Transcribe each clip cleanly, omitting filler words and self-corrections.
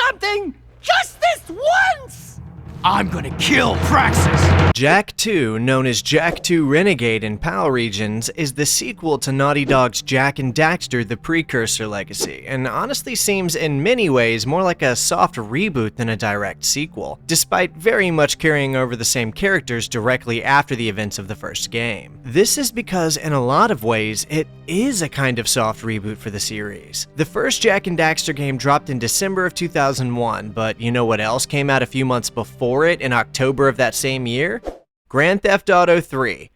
something just this once! I'm gonna kill Praxis! Jak II, known as Jak II Renegade in PAL regions, is the sequel to Naughty Dog's Jak and Daxter: The Precursor legacy, and honestly seems in many ways more like a soft reboot than a direct sequel, despite very much carrying over the same characters directly after the events of the first game. This is because in a lot of ways, it is a kind of soft reboot for the series. The first Jak and Daxter game dropped in December of 2001, but you know what else came out a few months before it in October of that same year? Grand Theft Auto 3.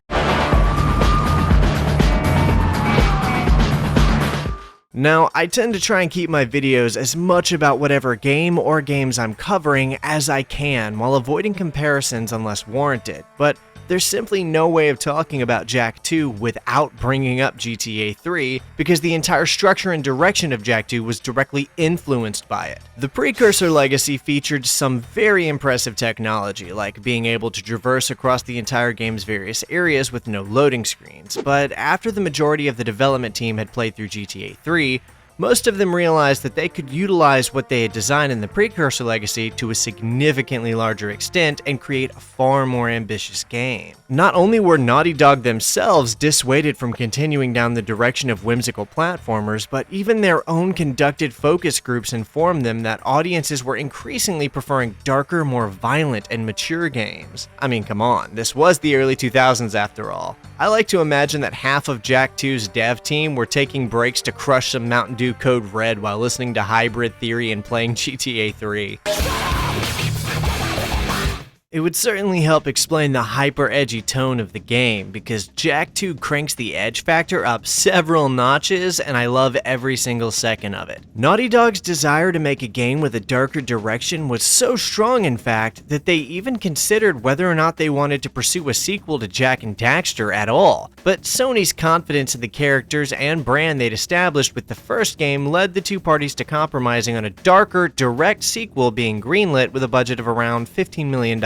Now, I tend to try and keep my videos as much about whatever game or games I'm covering as I can while avoiding comparisons unless warranted, but there's simply no way of talking about Jak II without bringing up GTA 3 because the entire structure and direction of Jak II was directly influenced by it. The Precursor legacy featured some very impressive technology, like being able to traverse across the entire game's various areas with no loading screens, but after the majority of the development team had played through GTA 3, most of them realized that they could utilize what they had designed in the Precursor legacy to a significantly larger extent and create a far more ambitious game. Not only were Naughty Dog themselves dissuaded from continuing down the direction of whimsical platformers, but even their own conducted focus groups informed them that audiences were increasingly preferring darker, more violent, and mature games. I mean, come on, this was the early 2000s after all. I like to imagine that half of Jak II's dev team were taking breaks to crush some Mountain Dew Code Red while listening to Hybrid Theory and playing GTA 3. It would certainly help explain the hyper-edgy tone of the game, because Jak II cranks the edge factor up several notches, and I love every single second of it. Naughty Dog's desire to make a game with a darker direction was so strong, in fact, that they even considered whether or not they wanted to pursue a sequel to Jak and Daxter at all. But Sony's confidence in the characters and brand they'd established with the first game led the two parties to compromising on a darker, direct sequel being greenlit with a budget of around $15 million.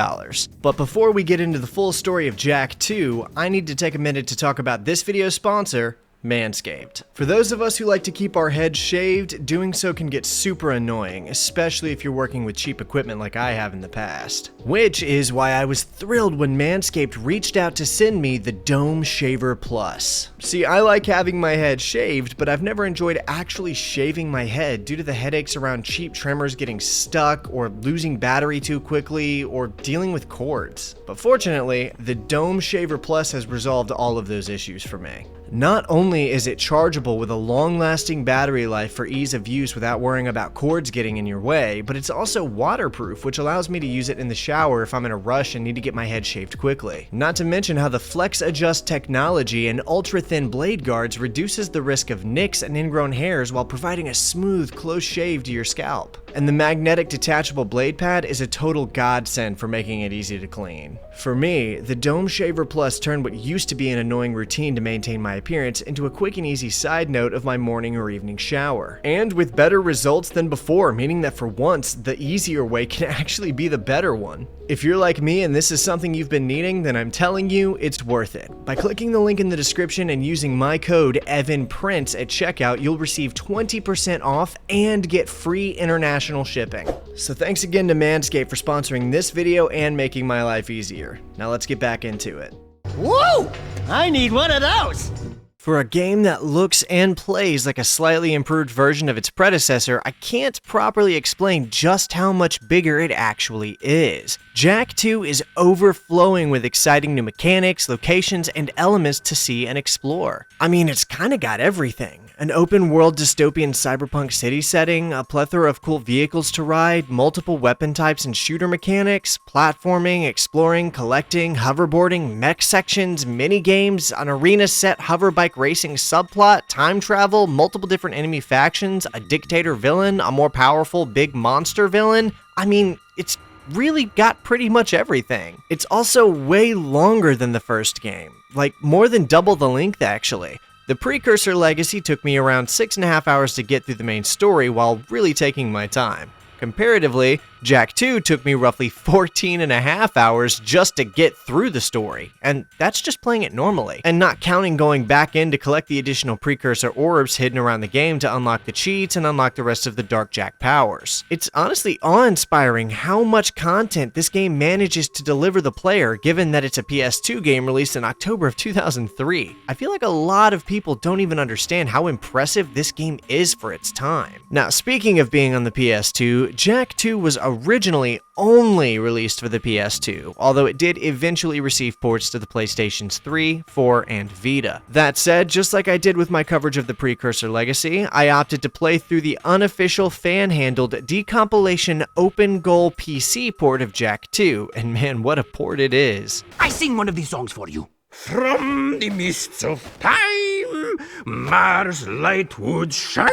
But before we get into the full story of Jak II, I need to take a minute to talk about this video's sponsor, Manscaped. For those of us who like to keep our heads shaved, doing so can get super annoying, especially if you're working with cheap equipment like I have in the past. Which is why I was thrilled when Manscaped reached out to send me the Dome Shaver Plus. See, I like having my head shaved, but I've never enjoyed actually shaving my head due to the headaches around cheap trimmers getting stuck, or losing battery too quickly, or dealing with cords. But fortunately, the Dome Shaver Plus has resolved all of those issues for me. Not only is it chargeable with a long-lasting battery life for ease of use without worrying about cords getting in your way, but it's also waterproof, which allows me to use it in the shower if I'm in a rush and need to get my head shaved quickly. Not to mention how the Flex Adjust technology and ultra-thin blade guards reduces the risk of nicks and ingrown hairs while providing a smooth, close shave to your scalp. And the magnetic detachable blade pad is a total godsend for making it easy to clean. For me, the Dome Shaver Plus turned what used to be an annoying routine to maintain my appearance into a quick and easy side note of my morning or evening shower. And with better results than before, meaning that for once, the easier way can actually be the better one. If you're like me and this is something you've been needing, then I'm telling you, it's worth it. By clicking the link in the description and using my code EvanPrince at checkout, you'll receive 20% off and get free international shipping. So thanks again to Manscaped for sponsoring this video and making my life easier. Now let's get back into it. Whoa! I need one of those! For a game that looks and plays like a slightly improved version of its predecessor, I can't properly explain just how much bigger it actually is. Jak II is overflowing with exciting new mechanics, locations, and elements to see and explore. I mean, it's kinda got everything. An open-world dystopian cyberpunk city setting, a plethora of cool vehicles to ride, multiple weapon types and shooter mechanics, platforming, exploring, collecting, hoverboarding, mech sections, mini-games, an arena-set hoverbike racing subplot, time travel, multiple different enemy factions, a dictator villain, a more powerful big monster villain. I mean, it's really got pretty much everything. It's also way longer than the first game, like more than double the length actually. The Precursor legacy took me around 6.5 hours to get through the main story while really taking my time. Comparatively, Jak II took me roughly 14 and a half hours just to get through the story, and that's just playing it normally, and not counting going back in to collect the additional precursor orbs hidden around the game to unlock the cheats and unlock the rest of the Dark Jak powers. It's honestly awe-inspiring how much content this game manages to deliver the player, given that it's a PS2 game released in October of 2003. I feel like a lot of people don't even understand how impressive this game is for its time. Now, speaking of being on the PS2, Jak II was originally only released for the PS2, although it did eventually receive ports to the PlayStations 3, 4, and Vita. That said, just like I did with my coverage of the Precursor Legacy, I opted to play through the unofficial fan-handled decompilation OpenGOAL PC port of Jak II, and man, what a port it is. I sing one of these songs for you. From the mists of time, Mars light would shine.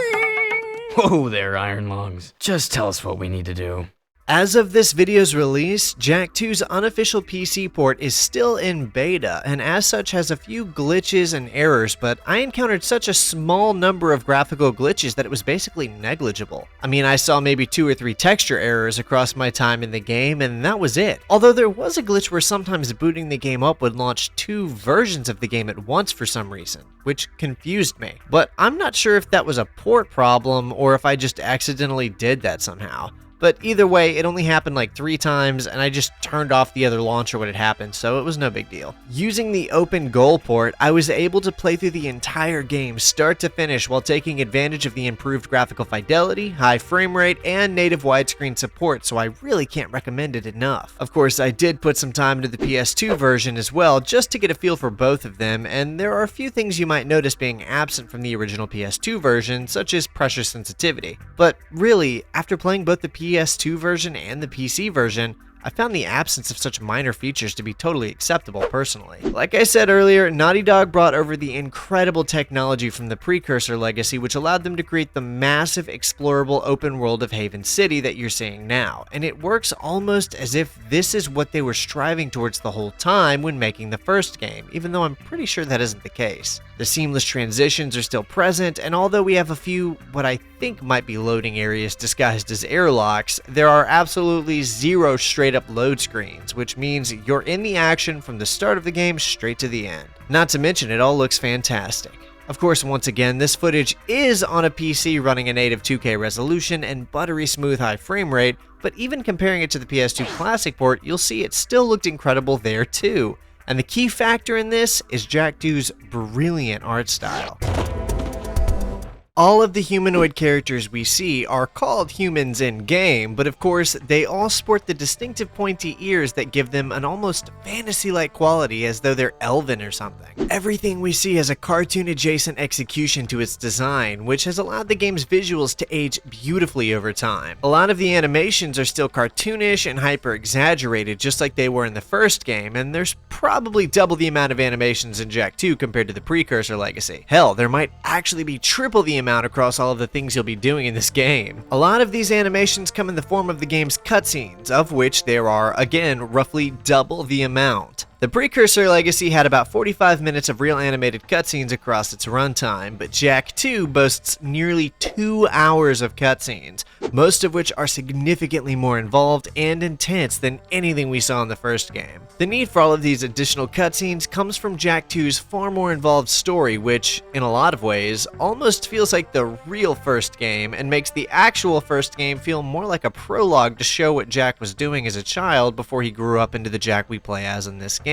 Whoa there, Iron Lungs. Just tell us what we need to do. As of this video's release, Jak II's unofficial PC port is still in beta, and as such has a few glitches and errors, but I encountered such a small number of graphical glitches that it was basically negligible. I mean, I saw maybe 2 or 3 texture errors across my time in the game, and that was it. Although there was a glitch where sometimes booting the game up would launch 2 versions of the game at once for some reason, which confused me. But I'm not sure if that was a port problem or if I just accidentally did that somehow. But either way, it only happened like 3 times, and I just turned off the other launcher when it happened, so it was no big deal. Using the OpenGOAL port, I was able to play through the entire game start to finish while taking advantage of the improved graphical fidelity, high frame rate, and native widescreen support, so I really can't recommend it enough. Of course, I did put some time into the PS2 version as well, just to get a feel for both of them, and there are a few things you might notice being absent from the original PS2 version, such as pressure sensitivity. But really, after playing both the PS2 version and the PC version, I found the absence of such minor features to be totally acceptable personally. Like I said earlier, Naughty Dog brought over the incredible technology from the Precursor Legacy, which allowed them to create the massive explorable open world of Haven City that you're seeing now, and it works almost as if this is what they were striving towards the whole time when making the first game, even though I'm pretty sure that isn't the case. The seamless transitions are still present, and although we have a few what I think might be loading areas disguised as airlocks, there are absolutely 0 straight-up load screens, which means you're in the action from the start of the game straight to the end. Not to mention, it all looks fantastic. Of course, once again, this footage is on a PC running a native 2K resolution and buttery smooth high frame rate, but even comparing it to the PS2 Classic port, you'll see it still looked incredible there too. And the key factor in this is Jak II's brilliant art style. All of the humanoid characters we see are called humans in-game, but of course, they all sport the distinctive pointy ears that give them an almost fantasy-like quality as though they're elven or something. Everything we see has a cartoon-adjacent execution to its design, which has allowed the game's visuals to age beautifully over time. A lot of the animations are still cartoonish and hyper-exaggerated, just like they were in the first game, and there's probably double the amount of animations in Jak II compared to the Precursor Legacy. Hell, there might actually be triple the amount across all of the things you'll be doing in this game. A lot of these animations come in the form of the game's cutscenes, of which there are, again, roughly double the amount. The Precursor Legacy had about 45 minutes of real animated cutscenes across its runtime, but Jak II boasts nearly 2 hours of cutscenes, most of which are significantly more involved and intense than anything we saw in the first game. The need for all of these additional cutscenes comes from Jak II's far more involved story, which, in a lot of ways, almost feels like the real first game and makes the actual first game feel more like a prologue to show what Jak was doing as a child before he grew up into the Jak we play as in this game.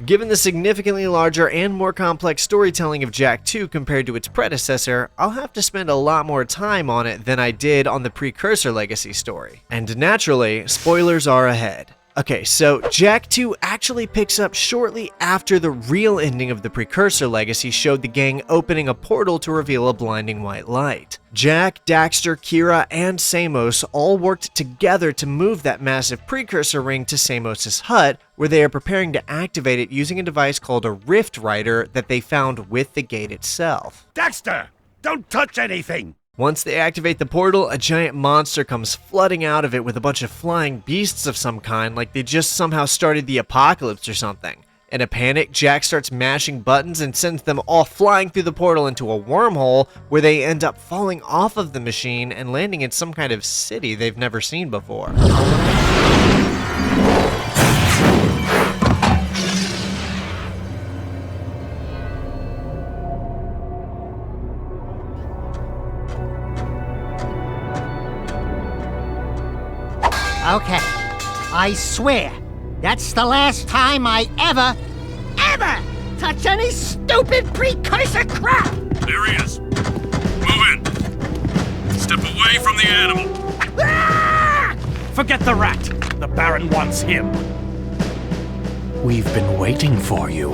Given the significantly larger and more complex storytelling of Jak II compared to its predecessor, I'll have to spend a lot more time on it than I did on the Precursor Legacy story. And naturally, spoilers are ahead. Okay, so Jak II actually picks up shortly after the real ending of the Precursor Legacy showed the gang opening a portal to reveal a blinding white light. Jak, Daxter, Kira, and Samos all worked together to move that massive precursor ring to Samos' hut, where they are preparing to activate it using a device called a Rift Writer that they found with the gate itself. Daxter, don't touch anything! Once they activate the portal, a giant monster comes flooding out of it with a bunch of flying beasts of some kind, like they just somehow started the apocalypse or something. In a panic, Jak starts mashing buttons and sends them all flying through the portal into a wormhole where they end up falling off of the machine and landing in some kind of city they've never seen before. Okay, I swear, that's the last time I ever touch any stupid precursor crap! There he is. Move in. Step away from the animal. Ah! Forget the rat. The Baron wants him. We've been waiting for you.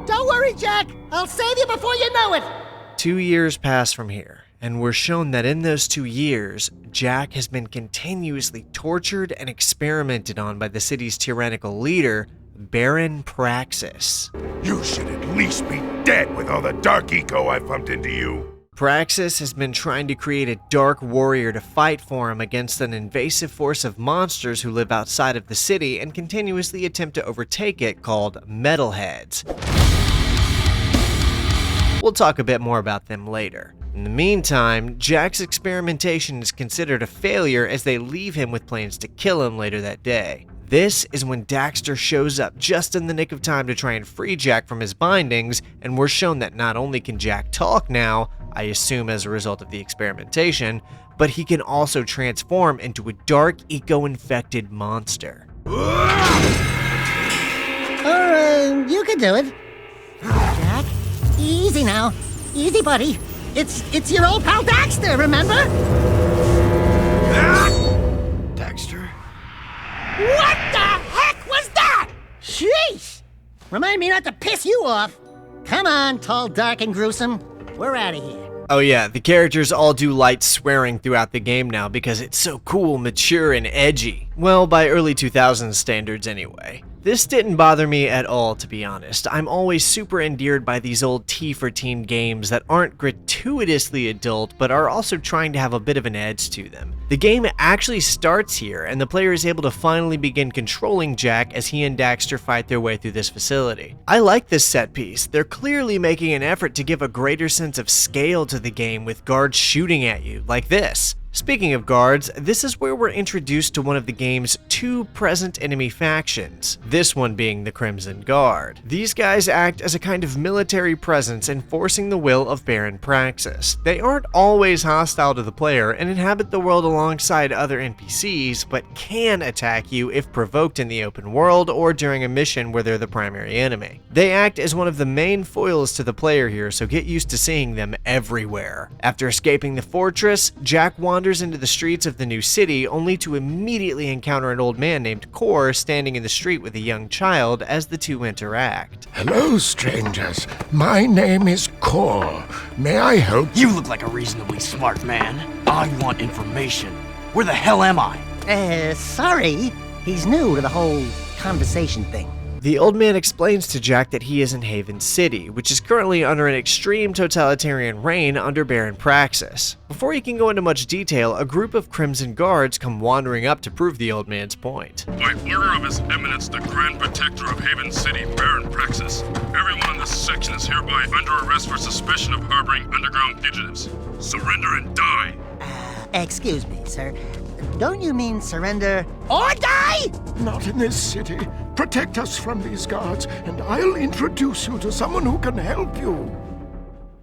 Don't worry, Jak. I'll save you before you know it. 2 years pass from here, and we're shown that in those 2 years, Jak has been continuously tortured and experimented on by the city's tyrannical leader, Baron Praxis. You should at least be dead with all the dark eco I've pumped into you. Praxis has been trying to create a dark warrior to fight for him against an invasive force of monsters who live outside of the city and continuously attempt to overtake it, called Metalheads. We'll talk a bit more about them later. In the meantime, Jak's experimentation is considered a failure as they leave him with plans to kill him later that day. This is when Daxter shows up just in the nick of time to try and free Jak from his bindings, and we're shown that not only can Jak talk now, I assume as a result of the experimentation, but he can also transform into a dark eco-infected monster. You can do it. Jak, easy now. Easy, buddy. It's your old pal Daxter, remember? Daxter? What the heck was that? Sheesh! Remind me not to piss you off. Come on, tall, dark, and gruesome. We're out of here. Oh yeah, the characters all do light swearing throughout the game now because it's so cool, mature, and edgy. Well, by early 2000s standards anyway. This didn't bother me at all, to be honest. I'm always super endeared by these old T for teen games that aren't gratuitously adult, but are also trying to have a bit of an edge to them. The game actually starts here, and the player is able to finally begin controlling Jak as he and Daxter fight their way through this facility. I like this set piece. They're clearly making an effort to give a greater sense of scale to the game with guards shooting at you, like this. Speaking of guards, this is where we're introduced to one of the game's 2 present enemy factions, this one being the Crimson Guard. These guys act as a kind of military presence enforcing the will of Baron Praxis. They aren't always hostile to the player and inhabit the world alongside other NPCs, but can attack you if provoked in the open world or during a mission where they're the primary enemy. They act as one of the main foils to the player here, so get used to seeing them everywhere. After escaping the fortress, Jak wanders into the streets of the new city, only to immediately encounter an old man named Kor standing in the street with a young child as the two interact. Hello, strangers. My name is Kor. May I help you? You look like a reasonably smart man. I want information. Where the hell am I? Sorry. He's new to the whole conversation thing. The old man explains to Jak that he is in Haven City, which is currently under an extreme totalitarian reign under Baron Praxis. Before he can go into much detail, a group of Crimson Guards come wandering up to prove the old man's point. By order of His Eminence, the Grand Protector of Haven City, Baron Praxis, everyone in this section is hereby under arrest for suspicion of harboring underground fugitives. Surrender and die! Excuse me, sir. Don't you mean surrender or die? Not in this city. Protect us from these guards, and I'll introduce you to someone who can help you.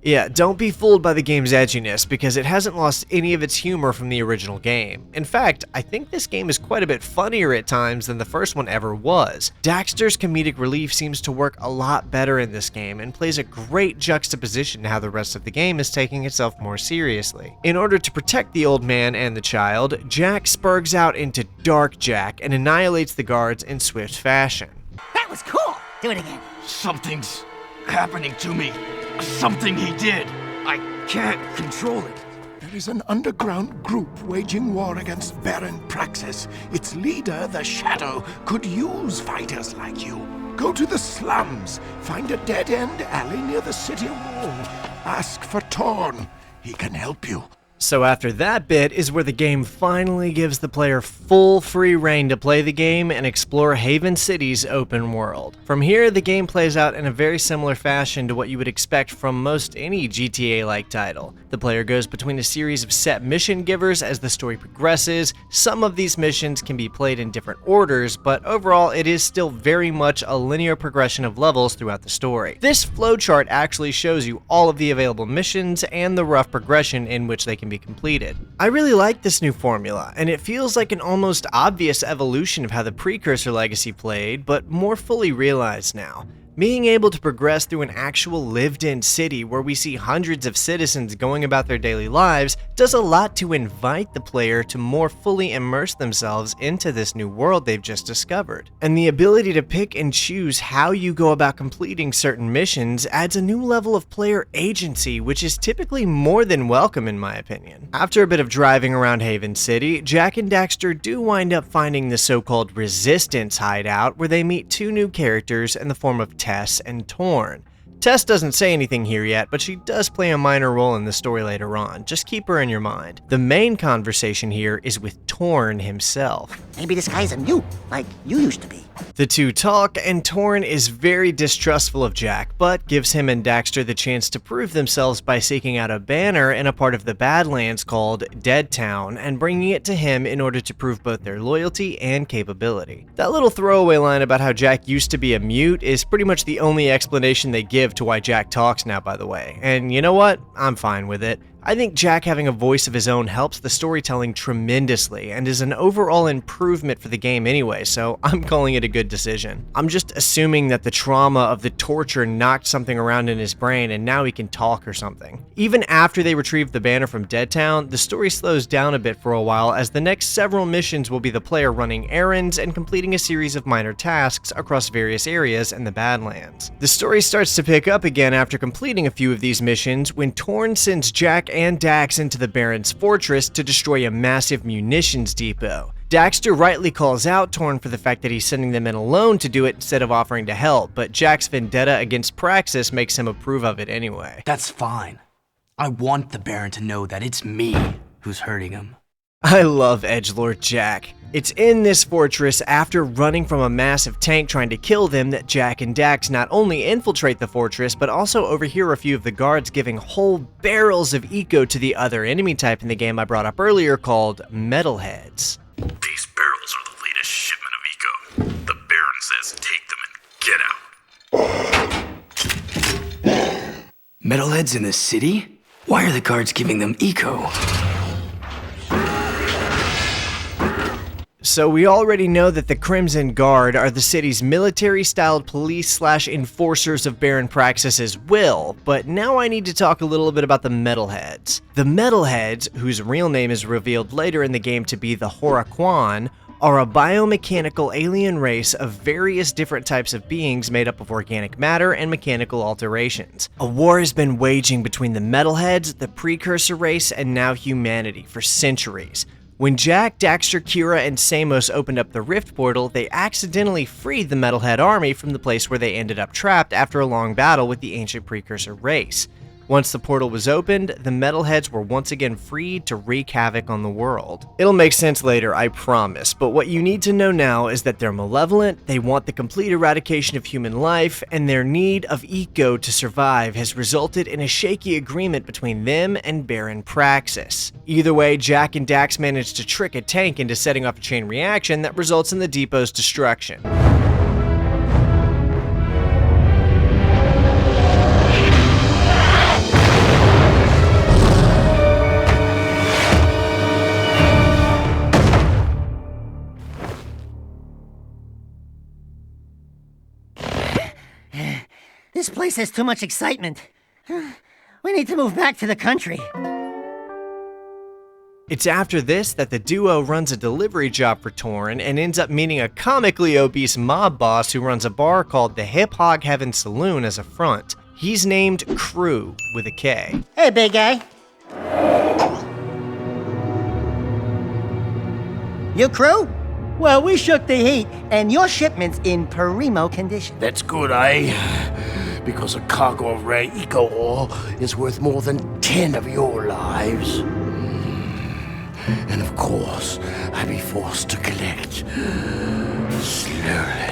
Yeah, don't be fooled by the game's edginess, because it hasn't lost any of its humor from the original game. In fact, I think this game is quite a bit funnier at times than the first one ever was. Daxter's comedic relief seems to work a lot better in this game, and plays a great juxtaposition to how the rest of the game is taking itself more seriously. In order to protect the old man and the child, Jak spurgs out into Dark Jak and annihilates the guards in swift fashion. That was cool. Do it again. Something's happening to me. Something he did. I can't control it. There is an underground group waging war against Baron Praxis. Its leader, the Shadow, could use fighters like you. Go to the slums, find a dead-end alley near the city wall. Ask for Torn. He can help you. So after that bit is where the game finally gives the player full free reign to play the game and explore Haven City's open world. From here, the game plays out in a very similar fashion to what you would expect from most any GTA-like title. The player goes between a series of set mission givers as the story progresses. Some of these missions can be played in different orders, but overall it is still very much a linear progression of levels throughout the story. This flowchart actually shows you all of the available missions and the rough progression in which they can be completed. I really like this new formula, and it feels like an almost obvious evolution of how the Precursor legacy played, but more fully realized now. Being able to progress through an actual lived-in city where we see hundreds of citizens going about their daily lives does a lot to invite the player to more fully immerse themselves into this new world they've just discovered. And the ability to pick and choose how you go about completing certain missions adds a new level of player agency, which is typically more than welcome in my opinion. After a bit of driving around Haven City, Jak and Daxter do wind up finding the so-called Resistance hideout where they meet two new characters in the form of Tess and Torn. Tess doesn't say anything here yet, but she does play a minor role in the story later on. Just keep her in your mind. The main conversation here is with Torn himself. Maybe this guy's a mute, like you used to be. The two talk, and Torn is very distrustful of Jak, but gives him and Daxter the chance to prove themselves by seeking out a banner in a part of the Badlands called Dead Town, and bringing it to him in order to prove both their loyalty and capability. That little throwaway line about how Jak used to be a mute is pretty much the only explanation they give to why Jak talks now, by the way. And you know what? I'm fine with it. I think Jak having a voice of his own helps the storytelling tremendously and is an overall improvement for the game anyway, so I'm calling it a good decision. I'm just assuming that the trauma of the torture knocked something around in his brain and now he can talk or something. Even after they retrieve the banner from Dead Town, the story slows down a bit for a while as the next several missions will be the player running errands and completing a series of minor tasks across various areas in the Badlands. The story starts to pick up again after completing a few of these missions when Torn sends Jak and Dax into the Baron's fortress to destroy a massive munitions depot. Daxter rightly calls out Torn for the fact that he's sending them in alone to do it instead of offering to help, but Jak's vendetta against Praxis makes him approve of it anyway. That's fine. I want the Baron to know that it's me who's hurting him. I love Edgelord Jak. It's in this fortress after running from a massive tank trying to kill them that Jak and Dax not only infiltrate the fortress, but also overhear a few of the guards giving whole barrels of eco to the other enemy type in the game I brought up earlier called Metalheads. These barrels are the latest shipment of eco. The Baron says take them and get out. Metalheads in the city? Why are the guards giving them eco? So we already know that the Crimson Guard are the city's military-styled police/enforcers of Baron Praxis's will, but now I need to talk a little bit about the Metalheads. The Metalheads, whose real name is revealed later in the game to be the Horaquan, are a biomechanical alien race of various different types of beings made up of organic matter and mechanical alterations. A war has been waging between the Metalheads, the Precursor race, and now humanity for centuries. When Jak, Daxter, Kira, and Samos opened up the Rift Portal, they accidentally freed the Metalhead army from the place where they ended up trapped after a long battle with the ancient Precursor race. Once the portal was opened, the Metalheads were once again freed to wreak havoc on the world. It'll make sense later, I promise, but what you need to know now is that they're malevolent, they want the complete eradication of human life, and their need of eco to survive has resulted in a shaky agreement between them and Baron Praxis. Either way, Jak and Dax managed to trick a tank into setting off a chain reaction that results in the depot's destruction. This place has too much excitement. We need to move back to the country. It's after this that the duo runs a delivery job for Torn and ends up meeting a comically obese mob boss who runs a bar called the Hip Hog Heaven Saloon as a front. He's named Crew with a K. Hey, big guy. You Crew? Well, we shook the heat, and your shipment's in primo condition. That's good, eh? Because a cargo of rare eco ore is worth more than 10 of your lives. and of course, I be forced to collect slowly.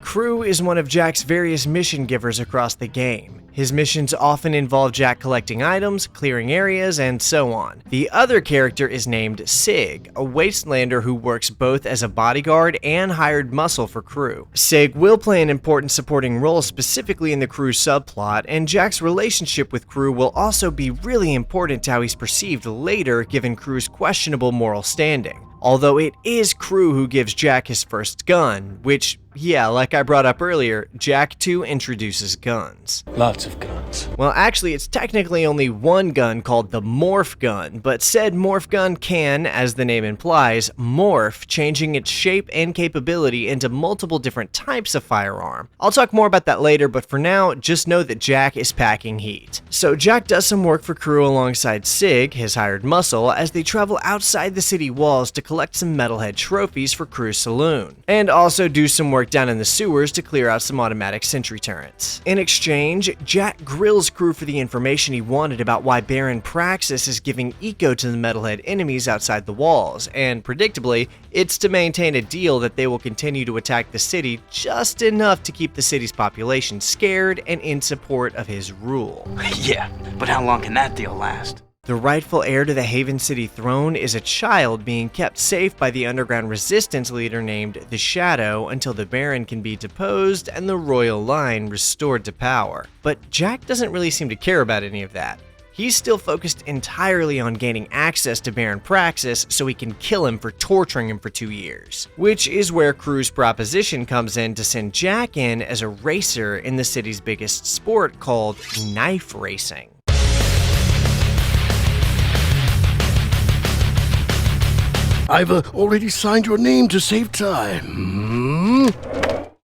Crew is one of Jack's various mission givers across the game. His missions often involve Jack collecting items, clearing areas, and so on. The other character is named Sig, a wastelander who works both as a bodyguard and hired muscle for Crew. Sig will play an important supporting role specifically in the Crew subplot, and Jack's relationship with Crew will also be really important to how he's perceived later given Crew's questionable moral standing. Although it is Crew who gives Jack his first gun, which, yeah, like I brought up earlier, Jak II introduces guns. Lots of guns. Well, actually, it's technically only one gun called the Morph Gun, but said Morph Gun can, as the name implies, morph, changing its shape and capability into multiple different types of firearm. I'll talk more about that later, but for now, just know that Jack is packing heat. So Jack does some work for Crew alongside Sig, his hired muscle, as they travel outside the city walls to collect some metalhead trophies for Crew's saloon, and also do some work down in the sewers to clear out some automatic sentry turrets. In exchange, Jack grills Crew for the information he wanted about why Baron Praxis is giving eco to the metalhead enemies outside the walls, and predictably, it's to maintain a deal that they will continue to attack the city just enough to keep the city's population scared and in support of his rule. Yeah, but how long can that deal last? The rightful heir to the Haven City throne is a child being kept safe by the underground resistance leader named the Shadow until the Baron can be deposed and the royal line restored to power. But Jack doesn't really seem to care about any of that. He's still focused entirely on gaining access to Baron Praxis so he can kill him for torturing him for 2 years. Which is where Crew's proposition comes in to send Jack in as a racer in the city's biggest sport called knife racing. I've already signed your name to save time.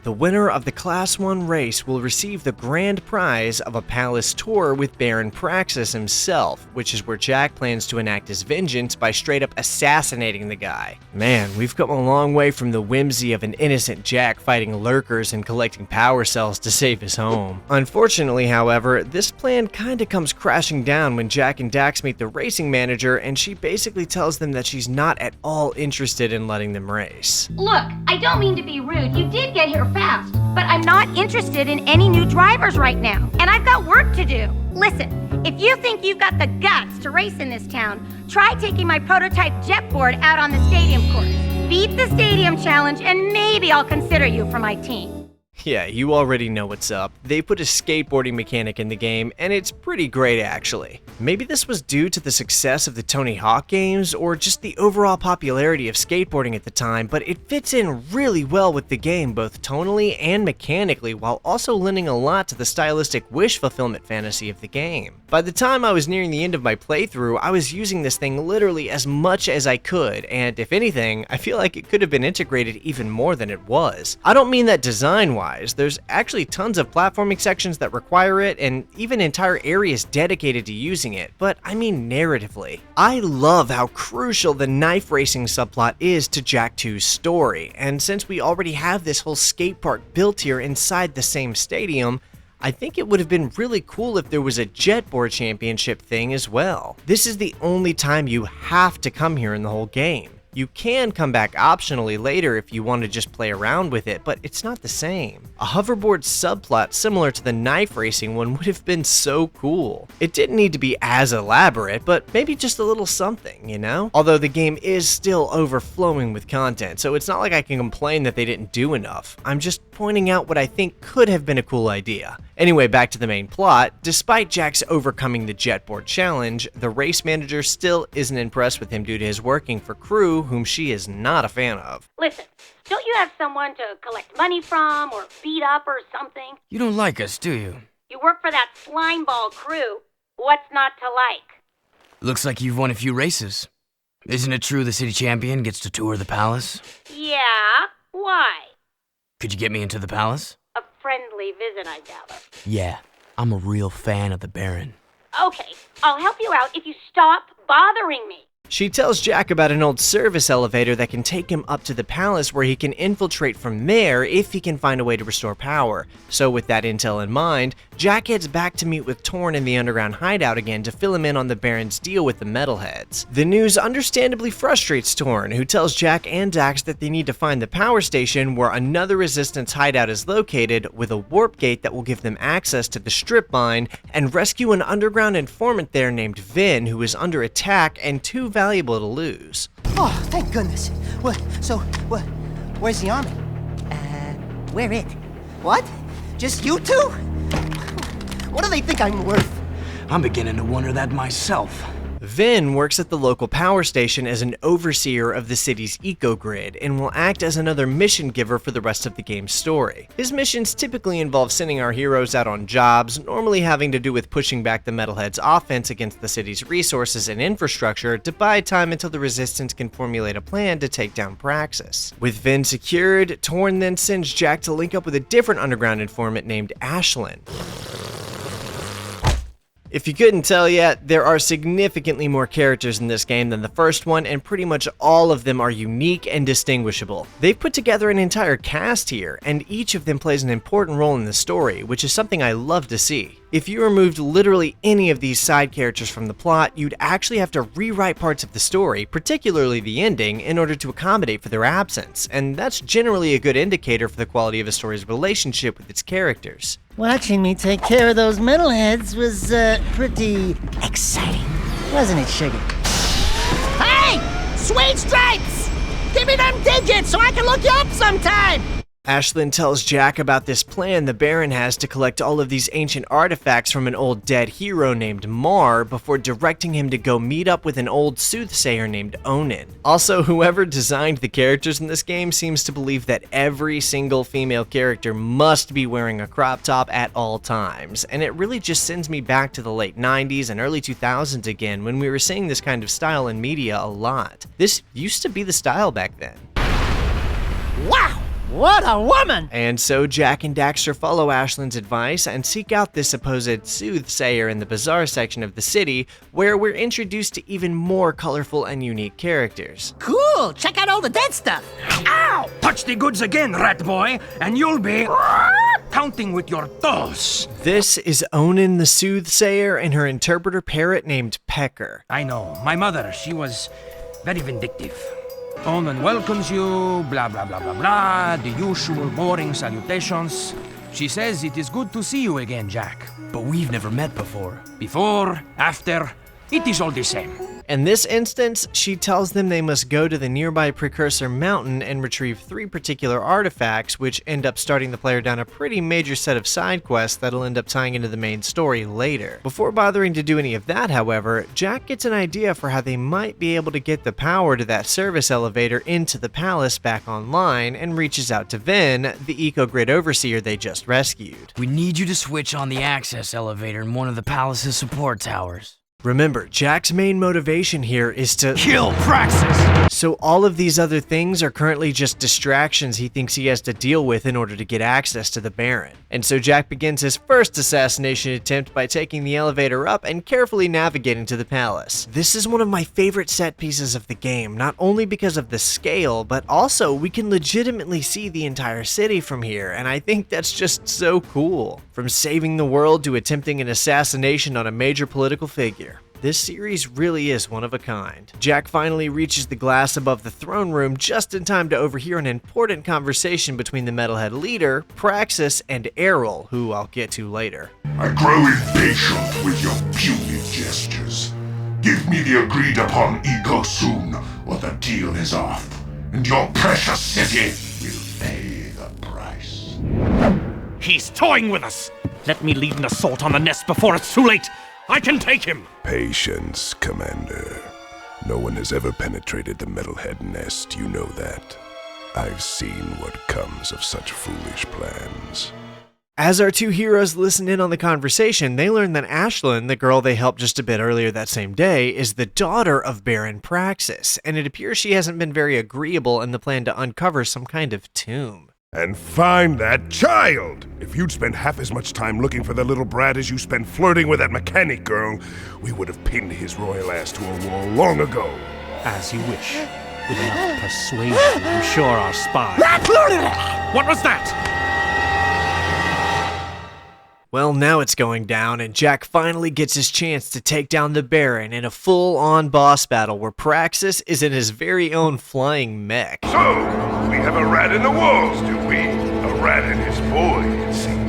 The winner of the Class 1 race will receive the grand prize of a palace tour with Baron Praxis himself, which is where Jack plans to enact his vengeance by straight up assassinating the guy. Man, we've come a long way from the whimsy of an innocent Jack fighting lurkers and collecting power cells to save his home. Unfortunately, however, this plan kinda comes crashing down when Jack and Dax meet the racing manager, and she basically tells them that she's not at all interested in letting them race. Look, I don't mean to be rude. You did get here fast, but I'm not interested in any new drivers right now, and I've got work to do. Listen, if you think you've got the guts to race in this town, try taking my prototype jet board out on the stadium course. Beat the stadium challenge, and maybe I'll consider you for my team. Yeah, you already know what's up. They put a skateboarding mechanic in the game, and it's pretty great actually. Maybe this was due to the success of the Tony Hawk games, or just the overall popularity of skateboarding at the time, but it fits in really well with the game both tonally and mechanically, while also lending a lot to the stylistic wish fulfillment fantasy of the game. By the time I was nearing the end of my playthrough, I was using this thing literally as much as I could, and if anything, I feel like it could have been integrated even more than it was. I don't mean that design-wise. There's actually tons of platforming sections that require it, and even entire areas dedicated to using it, but I mean narratively. I love how crucial the knife racing subplot is to Jak II's story, and since we already have this whole skate park built here inside the same stadium, I think it would have been really cool if there was a jetboard championship thing as well. This is the only time you have to come here in the whole game. You can come back optionally later if you want to just play around with it, but it's not the same. A hoverboard subplot similar to the knife racing one would have been so cool. It didn't need to be as elaborate, but maybe just a little something, you know? Although the game is still overflowing with content, so it's not like I can complain that they didn't do enough. I'm just pointing out what I think could have been a cool idea. Anyway, back to the main plot. Despite Jack's overcoming the jetboard challenge, the race manager still isn't impressed with him due to his working for Crew, whom she is not a fan of. Listen, don't you have someone to collect money from or beat up or something? You don't like us, do you? You work for that slimeball Crew. What's not to like? Looks like you've won a few races. Isn't it true the city champion gets to tour the palace? Yeah, why? Could you get me into the palace? A friendly visit, I gather. Yeah, I'm a real fan of the Baron. Okay, I'll help you out if you stop bothering me. She tells Jack about an old service elevator that can take him up to the palace where he can infiltrate from there if he can find a way to restore power. So with that intel in mind, Jack heads back to meet with Torn in the underground hideout again to fill him in on the Baron's deal with the metalheads. The news understandably frustrates Torn, who tells Jack and Dax that they need to find the power station where another Resistance hideout is located, with a warp gate that will give them access to the strip mine, and rescue an underground informant there named Vin, who is under attack and too valuable to lose. Oh, thank goodness. Where's the army? Where it? What? Just you two? What do they think I'm worth? I'm beginning to wonder that myself. Vin works at the local power station as an overseer of the city's eco-grid and will act as another mission giver for the rest of the game's story. His missions typically involve sending our heroes out on jobs, normally having to do with pushing back the metalheads' offense against the city's resources and infrastructure to buy time until the Resistance can formulate a plan to take down Praxis. With Vin secured, Torn then sends Jack to link up with a different underground informant named Ashlyn. If you couldn't tell yet, there are significantly more characters in this game than the first one, and pretty much all of them are unique and distinguishable. They've put together an entire cast here, and each of them plays an important role in the story, which is something I love to see. If you removed literally any of these side characters from the plot, you'd actually have to rewrite parts of the story, particularly the ending, in order to accommodate for their absence, and that's generally a good indicator for the quality of a story's relationship with its characters. Watching me take care of those metalheads was, pretty exciting. Wasn't it, Sugar? Hey! Sweet stripes! Give me them digits so I can look you up sometime! Ashlyn tells Jack about this plan the Baron has to collect all of these ancient artifacts from an old dead hero named Mar before directing him to go meet up with an old soothsayer named Onin. Also, whoever designed the characters in this game seems to believe that every single female character must be wearing a crop top at all times, and it really just sends me back to the late 90s and early 2000s again when we were seeing this kind of style in media a lot. This used to be the style back then. Wow! What a woman! And so Jack and Daxter follow Ashlyn's advice and seek out this supposed soothsayer in the bazaar section of the city, where we're introduced to even more colorful and unique characters. Cool! Check out all the dead stuff! Ow! Touch the goods again, rat boy, and you'll be counting with your toes. This is Onin the soothsayer and her interpreter parrot named Pecker. I know. My mother, she was very vindictive. Onan welcomes you, blah blah blah blah blah, the usual boring salutations. She says it is good to see you again, Jack. But we've never met before. Before, after, it is all the same. In this instance, she tells them they must go to the nearby Precursor Mountain and retrieve 3 particular artifacts, which end up starting the player down a pretty major set of side quests that'll end up tying into the main story later. Before bothering to do any of that, however, Jack gets an idea for how they might be able to get the power to that service elevator into the palace back online, and reaches out to Vin, the eco-grid overseer they just rescued. We need you to switch on the access elevator in one of the palace's support towers. Remember, Jack's main motivation here is to Kill Praxis! So all of these other things are currently just distractions he thinks he has to deal with in order to get access to the Baron. And so Jack begins his first assassination attempt by taking the elevator up and carefully navigating to the palace. This is one of my favorite set pieces of the game, not only because of the scale, but also we can legitimately see the entire city from here, and I think that's just so cool. From saving the world to attempting an assassination on a major political figure. This series really is one of a kind. Jack finally reaches the glass above the throne room just in time to overhear an important conversation between the metalhead leader, Praxis, and Errol, who I'll get to later. I grow impatient with your puny gestures. Give me the agreed upon ego soon, or the deal is off, and your precious city will pay the price. He's toying with us! Let me lead an assault on the nest before it's too late! I can take him! Patience, Commander. No one has ever penetrated the metalhead nest, you know that. I've seen what comes of such foolish plans. As our two heroes listen in on the conversation, they learn that Ashlyn, the girl they helped just a bit earlier that same day, is the daughter of Baron Praxis, and it appears she hasn't been very agreeable in the plan to uncover some kind of tomb. And find that child! If you'd spent half as much time looking for the little brat as you spent flirting with that mechanic girl, we would have pinned his royal ass to a wall long ago. As you wish. With enough persuasion, I'm sure our spy... What was that? Well, now it's going down, and Jak finally gets his chance to take down the Baron in a full-on boss battle where Praxis is in his very own flying mech. So, we have a rat in the walls, do we? A rat in his void, it seems.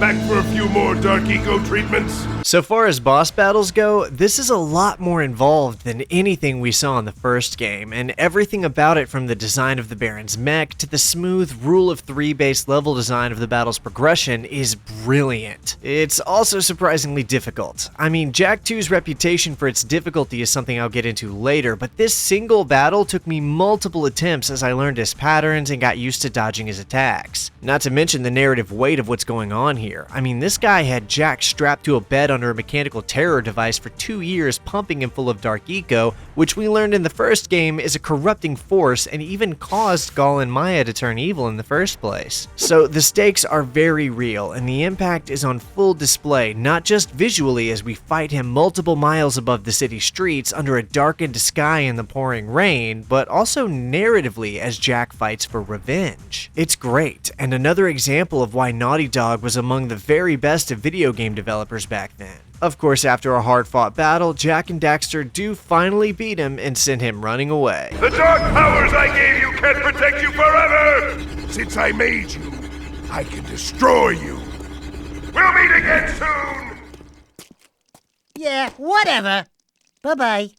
Back for a few more Dark Eco treatments? So far as boss battles go, this is a lot more involved than anything we saw in the first game, and everything about it from the design of the Baron's mech to the smooth rule of 3 based level design of the battle's progression is brilliant. It's also surprisingly difficult. I mean, Jak II's reputation for its difficulty is something I'll get into later, but this single battle took me multiple attempts as I learned his patterns and got used to dodging his attacks. Not to mention the narrative weight of what's going on here. I mean, this guy had Jak strapped to a bed under a mechanical terror device for 2 years, pumping him full of Dark Eco, which we learned in the first game is a corrupting force and even caused Gaul and Maya to turn evil in the first place. So the stakes are very real, and the impact is on full display, not just visually as we fight him multiple miles above the city streets under a darkened sky in the pouring rain, but also narratively as Jak fights for revenge. It's great, and another example of why Naughty Dog was among the very best of video game developers back then. Of course, after a hard-fought battle, Jak and Daxter do finally beat him and send him running away. The dark powers I gave you can't protect you forever! Since I made you, I can destroy you. We'll meet again soon! Yeah, whatever. Bye-bye.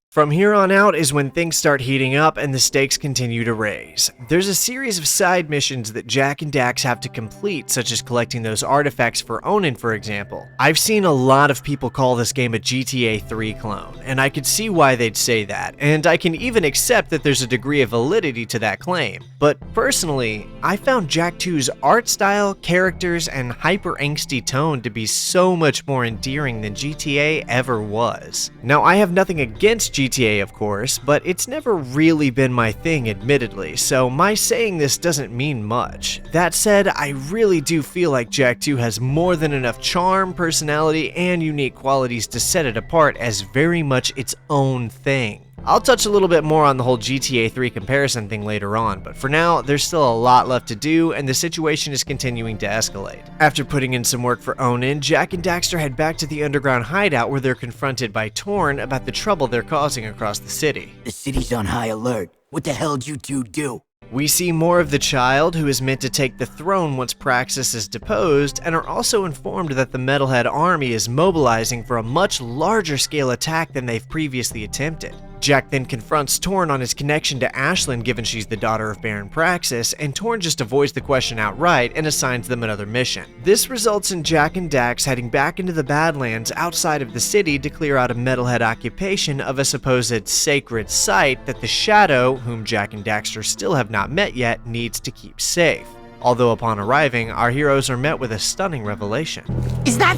From here on out is when things start heating up and the stakes continue to raise. There's a series of side missions that Jak and Dax have to complete, such as collecting those artifacts for Onin, for example. I've seen a lot of people call this game a GTA 3 clone, and I could see why they'd say that, and I can even accept that there's a degree of validity to that claim. But personally, I found Jak II's art style, characters, and hyper-angsty tone to be so much more endearing than GTA ever was. Now, I have nothing against GTA, of course, but it's never really been my thing, admittedly, so my saying this doesn't mean much. That said, I really do feel like Jak II has more than enough charm, personality, and unique qualities to set it apart as very much its own thing. I'll touch a little bit more on the whole GTA 3 comparison thing later on, but for now, there's still a lot left to do, and the situation is continuing to escalate. After putting in some work for Onin, Jak and Daxter head back to the underground hideout where they're confronted by Torn about the trouble they're causing across the city. The city's on high alert. What the hell did you two do? We see more of the child, who is meant to take the throne once Praxis is deposed, and are also informed that the Metalhead army is mobilizing for a much larger scale attack than they've previously attempted. Jak then confronts Torn on his connection to Ashlyn, given she's the daughter of Baron Praxis, and Torn just avoids the question outright and assigns them another mission. This results in Jak and Dax heading back into the Badlands outside of the city to clear out a Metalhead occupation of a supposed sacred site that the Shadow, whom Jak and Daxter still have not met yet, needs to keep safe. Although upon arriving, our heroes are met with a stunning revelation. Is that?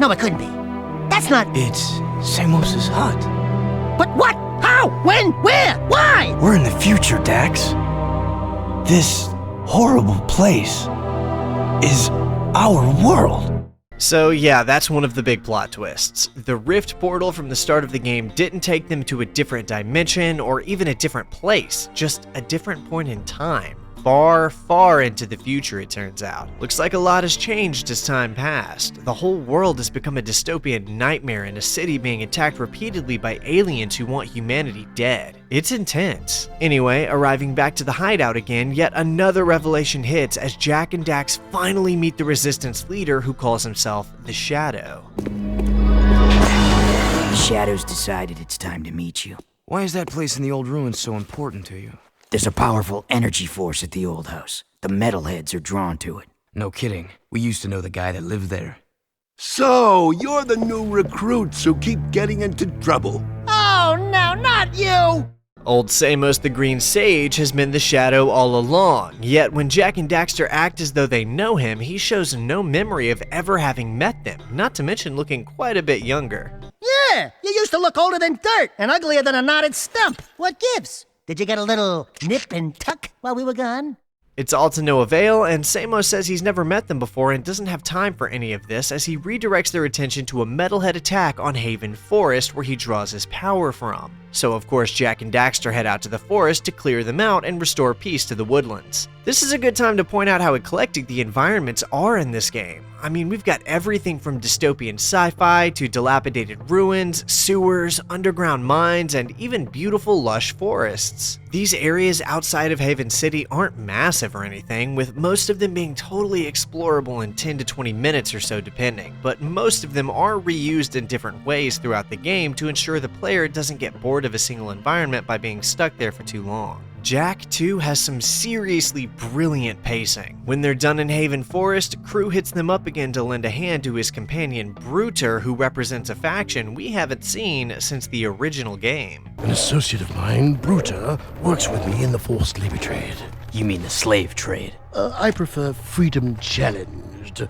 No, it couldn't be. That's not... It's Samos's hut. But what? How? When? Where? Why? We're in the future, Dax. This horrible place is our world. So yeah, that's one of the big plot twists. The rift portal from the start of the game didn't take them to a different dimension or even a different place, just a different point in time. Far, far into the future, it turns out. Looks like a lot has changed as time passed. The whole world has become a dystopian nightmare and a city being attacked repeatedly by aliens who want humanity dead. It's intense. Anyway, arriving back to the hideout again, yet another revelation hits as Jak and Dax finally meet the Resistance leader who calls himself the Shadow. The Shadow's decided it's time to meet you. Why is that place in the old ruins so important to you? There's a powerful energy force at the old house. The metalheads are drawn to it. No kidding. We used to know the guy that lived there. So, you're the new recruits who keep getting into trouble. Oh, no, not you! Old Samos the Green Sage has been the Shadow all along, yet when Jak and Daxter act as though they know him, he shows no memory of ever having met them, not to mention looking quite a bit younger. Yeah, you used to look older than dirt and uglier than a knotted stump. What gives? Did you get a little nip and tuck while we were gone? It's all to no avail, and Samos says he's never met them before and doesn't have time for any of this as he redirects their attention to a Metalhead attack on Haven Forest where he draws his power from. So of course Jack and Daxter head out to the forest to clear them out and restore peace to the woodlands. This is a good time to point out how eclectic the environments are in this game. I mean, we've got everything from dystopian sci-fi to dilapidated ruins, sewers, underground mines, and even beautiful lush forests. These areas outside of Haven City aren't massive or anything, with most of them being totally explorable in 10 to 20 minutes or so depending, but most of them are reused in different ways throughout the game to ensure the player doesn't get bored of a single environment by being stuck there for too long. Jak II has some seriously brilliant pacing. When they're done in Haven Forest, Crew hits them up again to lend a hand to his companion Bruter, who represents a faction we haven't seen since the original game. An associate of mine, Bruter, works with me in the forced labor trade. You mean the slave trade? I prefer freedom challenged.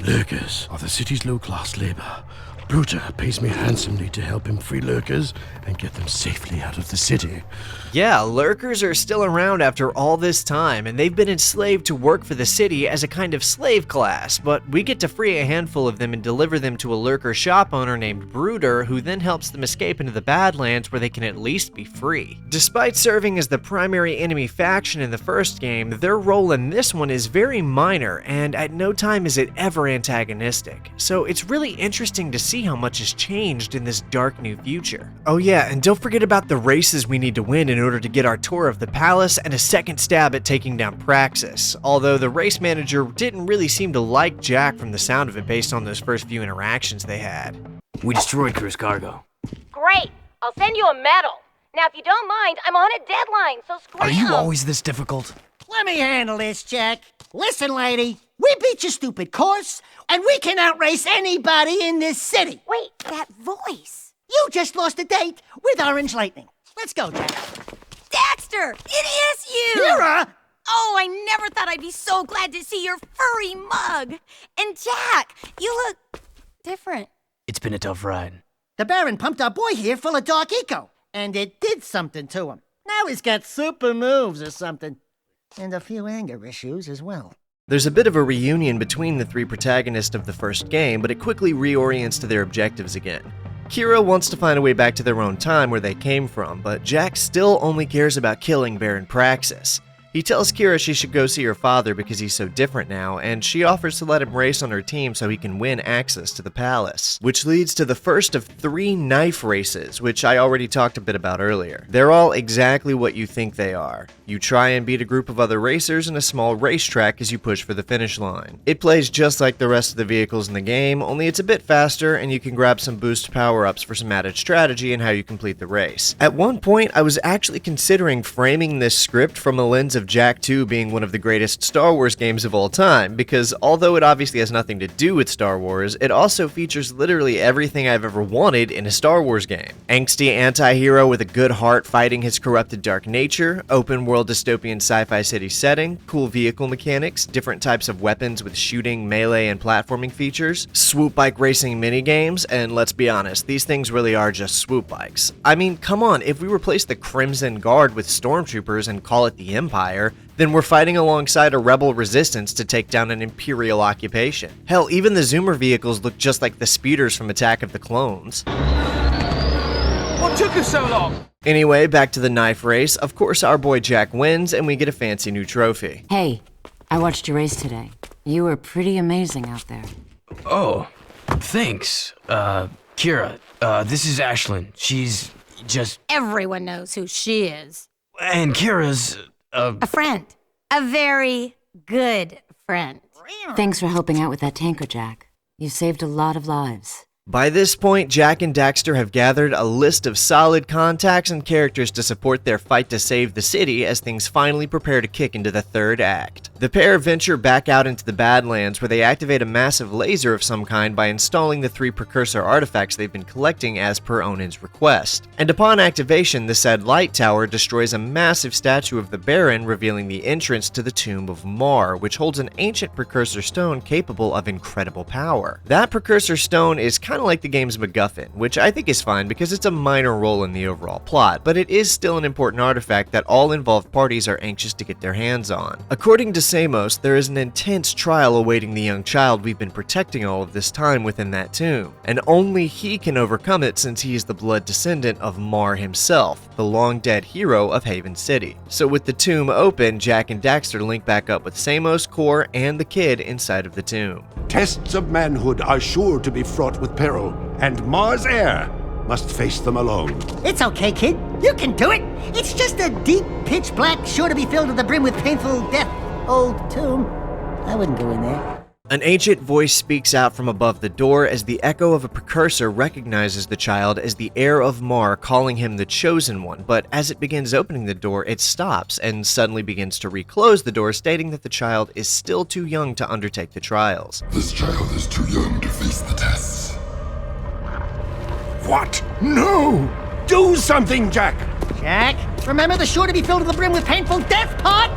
Lurkers are the city's low-class labor. Bruter pays me handsomely to help him free lurkers and get them safely out of the city. Yeah, lurkers are still around after all this time, and they've been enslaved to work for the city as a kind of slave class, but we get to free a handful of them and deliver them to a lurker shop owner named Bruter, who then helps them escape into the Badlands where they can at least be free. Despite serving as the primary enemy faction in the first game, their role in this one is very minor, and at no time is it ever antagonistic. So it's really interesting to see how much has changed in this dark new future. Oh yeah, and don't forget about the races we need to win in order to get our tour of the palace and a second stab at taking down Praxis, although the race manager didn't really seem to like Jak from the sound of it based on those first few interactions they had. We destroyed Crew's cargo. Great. I'll send you a medal. Now, if you don't mind, I'm on a deadline, so scram. Are you always this difficult? Let me handle this, Jak. Listen, lady, we beat your stupid course, and we can outrace anybody in this city. Wait, that voice. You just lost a date with Orange Lightning. Let's go, Jak. Daxter, it is you! Kira! Oh, I never thought I'd be so glad to see your furry mug. And Jak, you look different. It's been a tough ride. The Baron pumped our boy here full of dark eco, and it did something to him. Now he's got super moves or something. And a few anger issues as well. There's a bit of a reunion between the three protagonists of the first game, but it quickly reorients to their objectives again. Kira wants to find a way back to their own time where they came from, but Jak still only cares about killing Baron Praxis. He tells Kira she should go see her father because he's so different now, and she offers to let him race on her team so he can win access to the palace. Which leads to the first of 3 knife races, which I already talked a bit about earlier. They're all exactly what you think they are. You try and beat a group of other racers in a small racetrack as you push for the finish line. It plays just like the rest of the vehicles in the game, only it's a bit faster and you can grab some boost power-ups for some added strategy in how you complete the race. At one point, I was actually considering framing this script from a lens of Jak II being one of the greatest Star Wars games of all time, because although it obviously has nothing to do with Star Wars, it also features literally everything I've ever wanted in a Star Wars game. Angsty anti-hero with a good heart fighting his corrupted dark nature, open world dystopian sci-fi city setting, cool vehicle mechanics, different types of weapons with shooting, melee, and platforming features, swoop bike racing minigames, and let's be honest, these things really are just swoop bikes. I mean, come on, if we replace the Crimson Guard with stormtroopers and call it the Empire, then we're fighting alongside a rebel resistance to take down an Imperial occupation. Hell, even the Zoomer vehicles look just like the speeders from Attack of the Clones. What took us so long? Anyway, back to the knife race. Of course, our boy Jak wins, and we get a fancy new trophy. Hey, I watched your race today. You were pretty amazing out there. Oh, thanks. Kira, this is Ashlyn. She's just... Everyone knows who she is. And Kira's... A friend. A very good friend. Thanks for helping out with that tanker, Jak. You saved a lot of lives. By this point, Jak and Daxter have gathered a list of solid contacts and characters to support their fight to save the city as things finally prepare to kick into the third act. The pair venture back out into the Badlands where they activate a massive laser of some kind by installing the 3 precursor artifacts they've been collecting as per Onin's request. And upon activation, the said light tower destroys a massive statue of the Baron, revealing the entrance to the Tomb of Mar, which holds an ancient precursor stone capable of incredible power. That precursor stone is kind of like the game's MacGuffin, which I think is fine because it's a minor role in the overall plot, but it is still an important artifact that all involved parties are anxious to get their hands on. According to Samos, there is an intense trial awaiting the young child we've been protecting all of this time within that tomb, and only he can overcome it since he is the blood descendant of Mar himself, the long-dead hero of Haven City. So with the tomb open, Jak and Daxter link back up with Samos, Core, and the kid inside of the tomb. Tests of manhood are sure to be fraught with peril, and Mars heir must face them alone. It's okay, kid. You can do it. It's just a deep, pitch black, sure to be filled to the brim with painful death old tomb. I wouldn't go in there. An ancient voice speaks out from above the door as the echo of a precursor recognizes the child as the heir of Mar, calling him the Chosen One, but as it begins opening the door, it stops and suddenly begins to reclose the door, stating that the child is still too young to undertake the trials. This child is too young to face the tests. What? No! Do something, Jak! Jak, remember the sure to be filled to the brim with painful death part?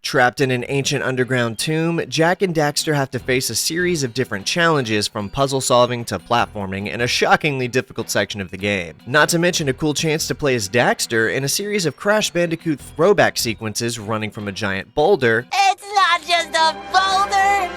Trapped in an ancient underground tomb, Jak and Daxter have to face a series of different challenges from puzzle solving to platforming in a shockingly difficult section of the game. Not to mention a cool chance to play as Daxter in a series of Crash Bandicoot throwback sequences running from a giant boulder. It's not just a boulder,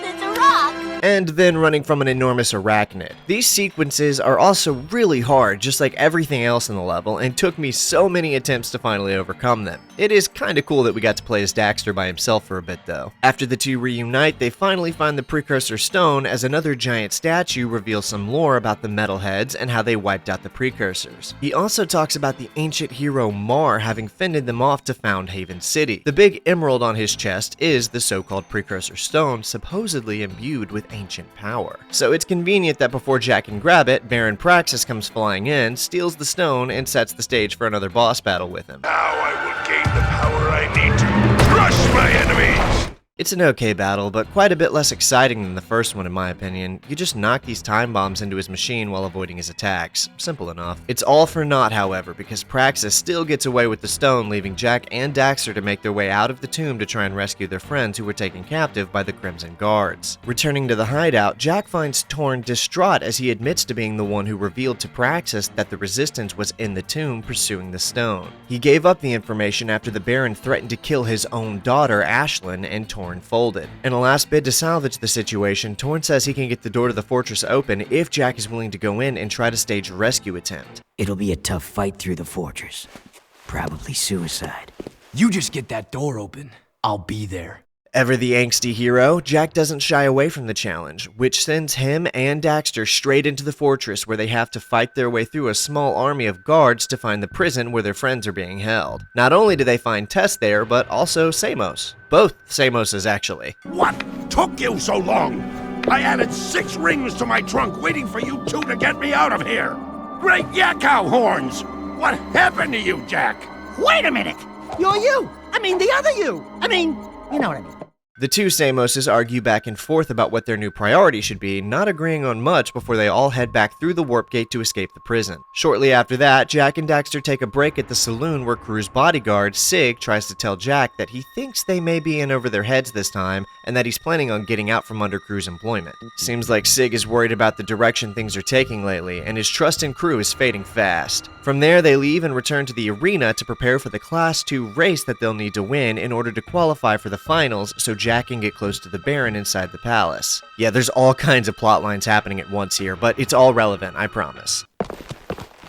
it's a rock. And then running from an enormous arachnid. These sequences are also really hard, just like everything else in the level, and took me so many attempts to finally overcome them. It is kinda cool that we got to play as Daxter by himself for a bit though. After the two reunite, they finally find the precursor stone as another giant statue reveals some lore about the metalheads and how they wiped out the precursors. He also talks about the ancient hero Mar having fended them off to found Haven City. The big emerald on his chest is the so-called precursor stone, supposedly imbued with ancient power. So it's convenient that before Jak can grab it, Baron Praxis comes flying in, steals the stone, and sets the stage for another boss battle with him. Now I will gain the power I need to crush my enemies! It's an okay battle, but quite a bit less exciting than the first one in my opinion. You just knock these time bombs into his machine while avoiding his attacks. Simple enough. It's all for naught, however, because Praxis still gets away with the stone, leaving Jak and Daxter to make their way out of the tomb to try and rescue their friends who were taken captive by the Crimson Guards. Returning to the hideout, Jak finds Torn distraught as he admits to being the one who revealed to Praxis that the Resistance was in the tomb pursuing the stone. He gave up the information after the Baron threatened to kill his own daughter, Ashlyn, and Torn folded. In a last bid to salvage the situation, Torn says he can get the door to the fortress open if Jak is willing to go in and try to stage a rescue attempt. It'll be a tough fight through the fortress. Probably suicide. You just get that door open. I'll be there. Ever the angsty hero, Jak doesn't shy away from the challenge, which sends him and Daxter straight into the fortress where they have to fight their way through a small army of guards to find the prison where their friends are being held. Not only do they find Tess there, but also Samos. Both Samoses, actually. What took you so long? I added 6 rings to my trunk waiting for you two to get me out of here. Great Yakkow horns! What happened to you, Jak? Wait a minute! You're you! I mean, the other you! You know what I mean. The two Samoses argue back and forth about what their new priority should be, not agreeing on much before they all head back through the warp gate to escape the prison. Shortly after that, Jak and Daxter take a break at the saloon where Crew's bodyguard, Sig, tries to tell Jak that he thinks they may be in over their heads this time, and that he's planning on getting out from under Crew's employment. Seems like Sig is worried about the direction things are taking lately, and his trust in Crew is fading fast. From there, they leave and return to the arena to prepare for the Class 2 race that they'll need to win in order to qualify for the finals so Jak can get close to the Baron inside the palace. Yeah, there's all kinds of plot lines happening at once here, but it's all relevant, I promise.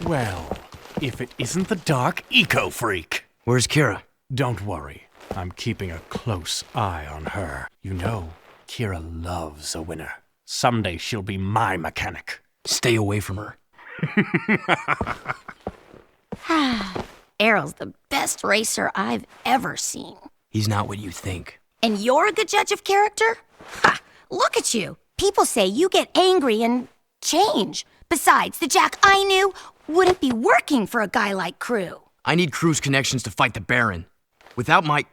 Well, if it isn't the Dark Eco Freak. Where's Kira? Don't worry, I'm keeping a close eye on her. You know, Kira loves a winner. Someday she'll be my mechanic. Stay away from her. Errol's the best racer I've ever seen. He's not what you think. And you're a good judge of character? Ha! Look at you. People say you get angry and change. Besides, the Jak I knew wouldn't be working for a guy like Crew. I need Crew's connections to fight the Baron. Without my...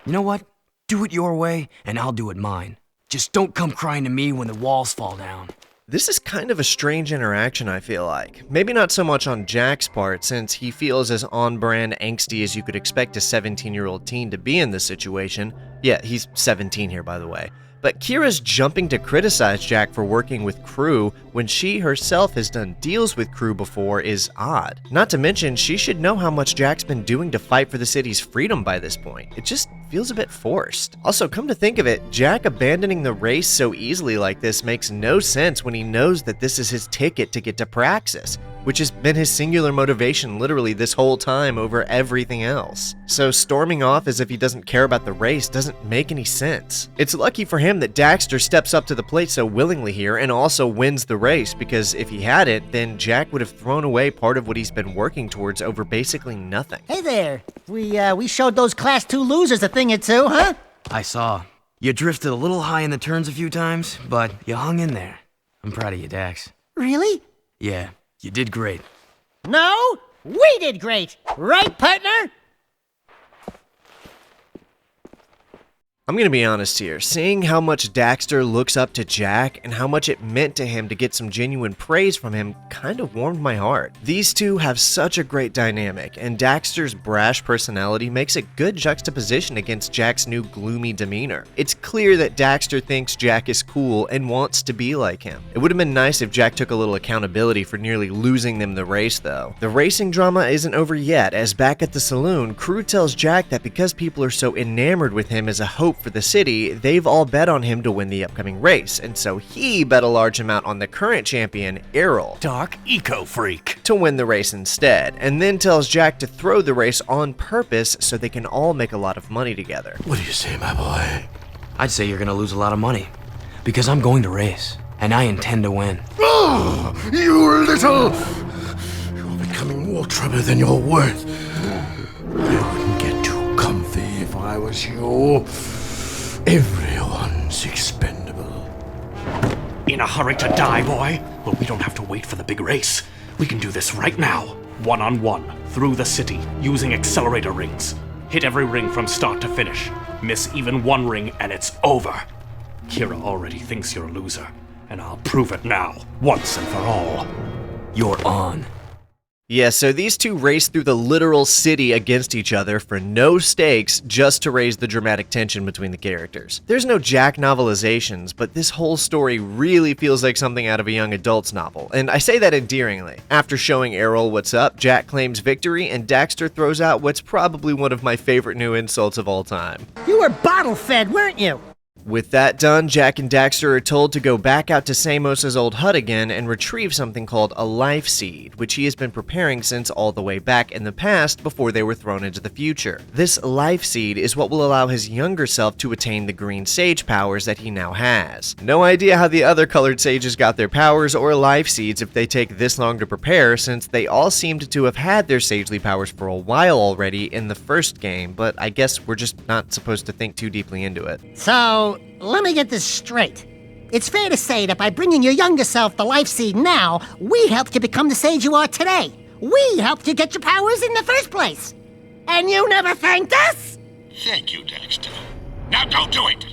You know what? Do it your way, and I'll do it mine. Just don't come crying to me when the walls fall down. This is kind of a strange interaction, I feel like. Maybe not so much on Jak's part, since he feels as on-brand angsty as you could expect a 17-year-old teen to be in this situation. Yeah, he's 17 here, by the way. But Kira's jumping to criticize Jack for working with Crew when she herself has done deals with Crew before is odd. Not to mention, she should know how much Jack's been doing to fight for the city's freedom by this point. It just feels a bit forced. Also, come to think of it, Jack abandoning the race so easily like this makes no sense when he knows that this is his ticket to get to Praxis, which has been his singular motivation literally this whole time over everything else. So storming off as if he doesn't care about the race doesn't make any sense. It's lucky for him that Daxter steps up to the plate so willingly here and also wins the race, because if he hadn't, then Jack would have thrown away part of what he's been working towards over basically nothing. Hey there. We showed those Class 2 losers a thing or two, huh? I saw. You drifted a little high in the turns a few times, but you hung in there. I'm proud of you, Dax. Really? Yeah, you did great. No, we did great. Right, partner? I'm gonna be honest here, seeing how much Daxter looks up to Jack and how much it meant to him to get some genuine praise from him kind of warmed my heart. These two have such a great dynamic, and Daxter's brash personality makes a good juxtaposition against Jack's new gloomy demeanor. It's clear that Daxter thinks Jack is cool and wants to be like him. It would have been nice if Jack took a little accountability for nearly losing them the race though. The racing drama isn't over yet, as back at the saloon, Crew tells Jack that because people are so enamored with him as a hope for the city, they've all bet on him to win the upcoming race, and so he bet a large amount on the current champion, Errol, Dark Eco Freak, to win the race instead, and then tells Jack to throw the race on purpose so they can all make a lot of money together. What do you say, my boy? I'd say you're gonna lose a lot of money, because I'm going to race, and I intend to win. Oh, you little... You're becoming more trouble than you're worth. I wouldn't get too comfy if I was you. Everyone's expendable. In a hurry to die, boy? Well, we don't have to wait for the big race. We can do this right now. One-on-one, through the city, using accelerator rings. Hit every ring from start to finish. Miss even one ring and it's over. Kira already thinks you're a loser, and I'll prove it now, once and for all. You're on. Yeah, so these two race through the literal city against each other for no stakes, just to raise the dramatic tension between the characters. There's no Jack novelizations, but this whole story really feels like something out of a young adult's novel, and I say that endearingly. After showing Errol what's up, Jack claims victory, and Daxter throws out what's probably one of my favorite new insults of all time. You were bottle-fed, weren't you? With that done, Jack and Daxter are told to go back out to Samos's old hut again and retrieve something called a life seed, which he has been preparing since all the way back in the past before they were thrown into the future. This life seed is what will allow his younger self to attain the green sage powers that he now has. No idea how the other colored sages got their powers or life seeds if they take this long to prepare, since they all seemed to have had their sagely powers for a while already in the first game, but I guess we're just not supposed to think too deeply into it. So, let me get this straight. It's fair to say that by bringing your younger self the life seed now, we helped you become the sage you are today. We helped you get your powers in the first place. And you never thanked us? Thank you, Daxter. Now go do it!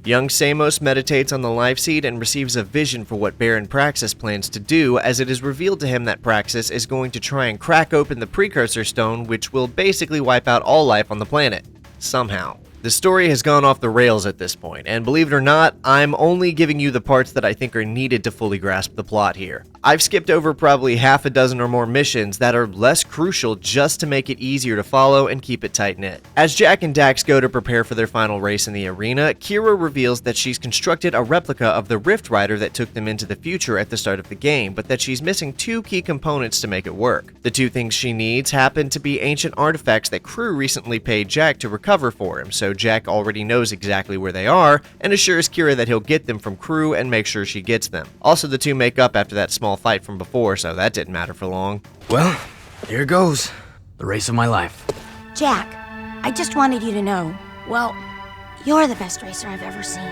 Young Samos meditates on the life seed and receives a vision for what Baron Praxis plans to do, as it is revealed to him that Praxis is going to try and crack open the precursor stone, which will basically wipe out all life on the planet. Somehow. The story has gone off the rails at this point, and believe it or not, I'm only giving you the parts that I think are needed to fully grasp the plot here. I've skipped over probably half a dozen or more missions that are less crucial just to make it easier to follow and keep it tight-knit. As Jack and Dax go to prepare for their final race in the arena, Kira reveals that she's constructed a replica of the Rift Rider that took them into the future at the start of the game, but that she's missing two key components to make it work. The two things she needs happen to be ancient artifacts that Crew recently paid Jack to recover for him, so Jack already knows exactly where they are, and assures Kira that he'll get them from Crew and make sure she gets them. Also, the two make up after that small fight from before, so that didn't matter for long. Well, here goes. The race of my life. Jack, I just wanted you to know, well, you're the best racer I've ever seen.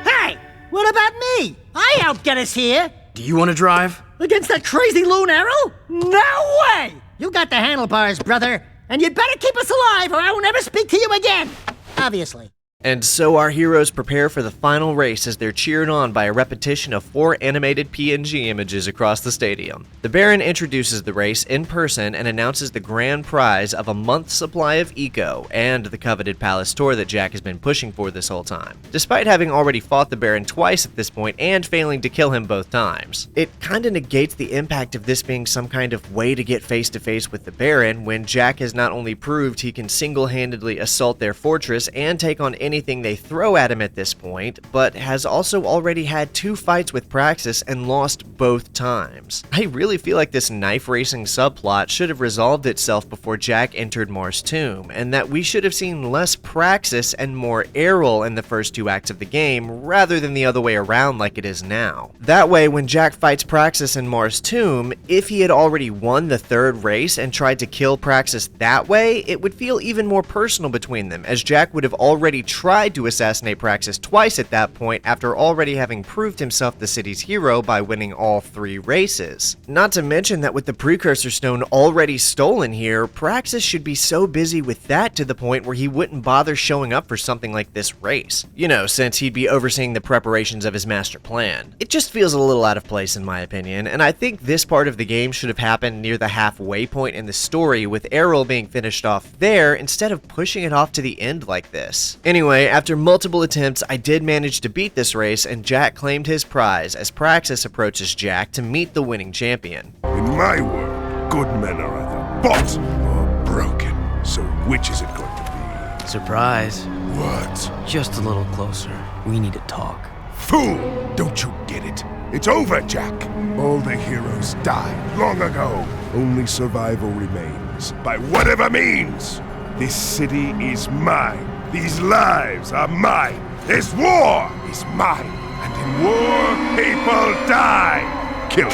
Hey, what about me? I helped get us here. Do you want to drive? Against that crazy loon arrow? No way! You got the handlebars, brother, and you'd better keep us alive or I will never speak to you again. Obviously. And so our heroes prepare for the final race as they're cheered on by a repetition of 4 animated PNG images across the stadium. The Baron introduces the race in person and announces the grand prize of a month's supply of eco and the coveted palace tour that Jak has been pushing for this whole time, despite having already fought the Baron twice at this point and failing to kill him both times. It kinda negates the impact of this being some kind of way to get face to face with the Baron when Jak has not only proved he can single-handedly assault their fortress and take on anything they throw at him at this point, but has also already had 2 fights with Praxis and lost both times. I really feel like this knife racing subplot should have resolved itself before Jak entered Mars' tomb, and that we should have seen less Praxis and more Errol in the first 2 acts of the game, rather than the other way around like it is now. That way, when Jak fights Praxis in Mars' tomb, if he had already won the 3rd race and tried to kill Praxis that way, it would feel even more personal between them, as Jak would have already tried to assassinate Praxis twice at that point after already having proved himself the city's hero by winning all 3 races. Not to mention that with the Precursor Stone already stolen here, Praxis should be so busy with that to the point where he wouldn't bother showing up for something like this race. You know, since he'd be overseeing the preparations of his master plan. It just feels a little out of place in my opinion, and I think this part of the game should have happened near the halfway point in the story, with Errol being finished off there instead of pushing it off to the end like this. Anyway, after multiple attempts, I did manage to beat this race, and Jak claimed his prize as Praxis approaches Jak to meet the winning champion. In my world, good men are either bought or broken. So which is it going to be? Surprise. What? Just a little closer. We need to talk. Fool! Don't you get it? It's over, Jak. All the heroes died long ago. Only survival remains, by whatever means. This city is mine. These lives are mine. This war is mine. And in war, people die. Kill it.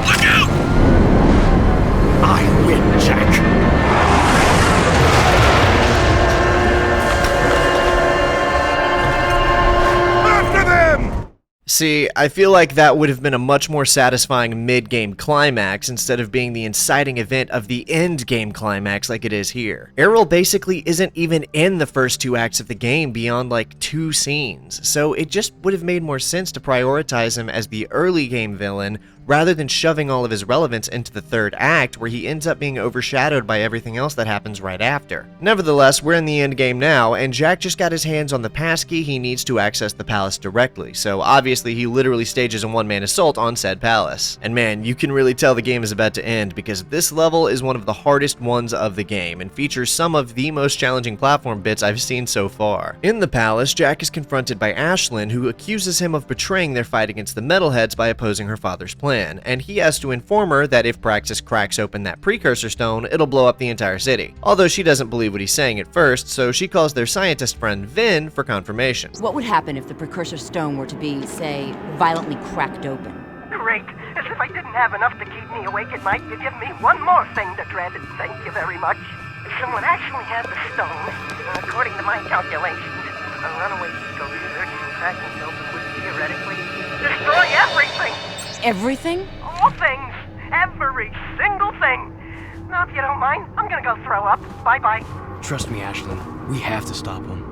Look out! I win, Jak. See, I feel like that would have been a much more satisfying mid-game climax instead of being the inciting event of the end-game climax like it is here. Errol basically isn't even in the first 2 acts of the game beyond like 2 scenes, so it just would have made more sense to prioritize him as the early game villain rather than shoving all of his relevance into the 3rd act where he ends up being overshadowed by everything else that happens right after. Nevertheless, we're in the end game now, and Jak just got his hands on the passkey he needs to access the palace directly, so obviously he literally stages a one-man assault on said palace. And man, you can really tell the game is about to end because this level is one of the hardest ones of the game and features some of the most challenging platform bits I've seen so far. In the palace, Jak is confronted by Ashlyn, who accuses him of betraying their fight against the Metalheads by opposing her father's plan, and he has to inform her that if Praxis cracks open that Precursor Stone, it'll blow up the entire city. Although she doesn't believe what he's saying at first, so she calls their scientist friend Vin for confirmation. What would happen if the Precursor Stone were to be, say, violently cracked open? Great. As if I didn't have enough to keep me awake at night, you give me one more thing to dread. Thank you very much. If someone actually had the stone, according to my calculations, a runaway eco surge and cracking it open would theoretically destroy everything. Everything? All things. Every single thing. Now, if you don't mind, I'm gonna go throw up. Bye-bye. Trust me, Ashlyn. We have to stop him.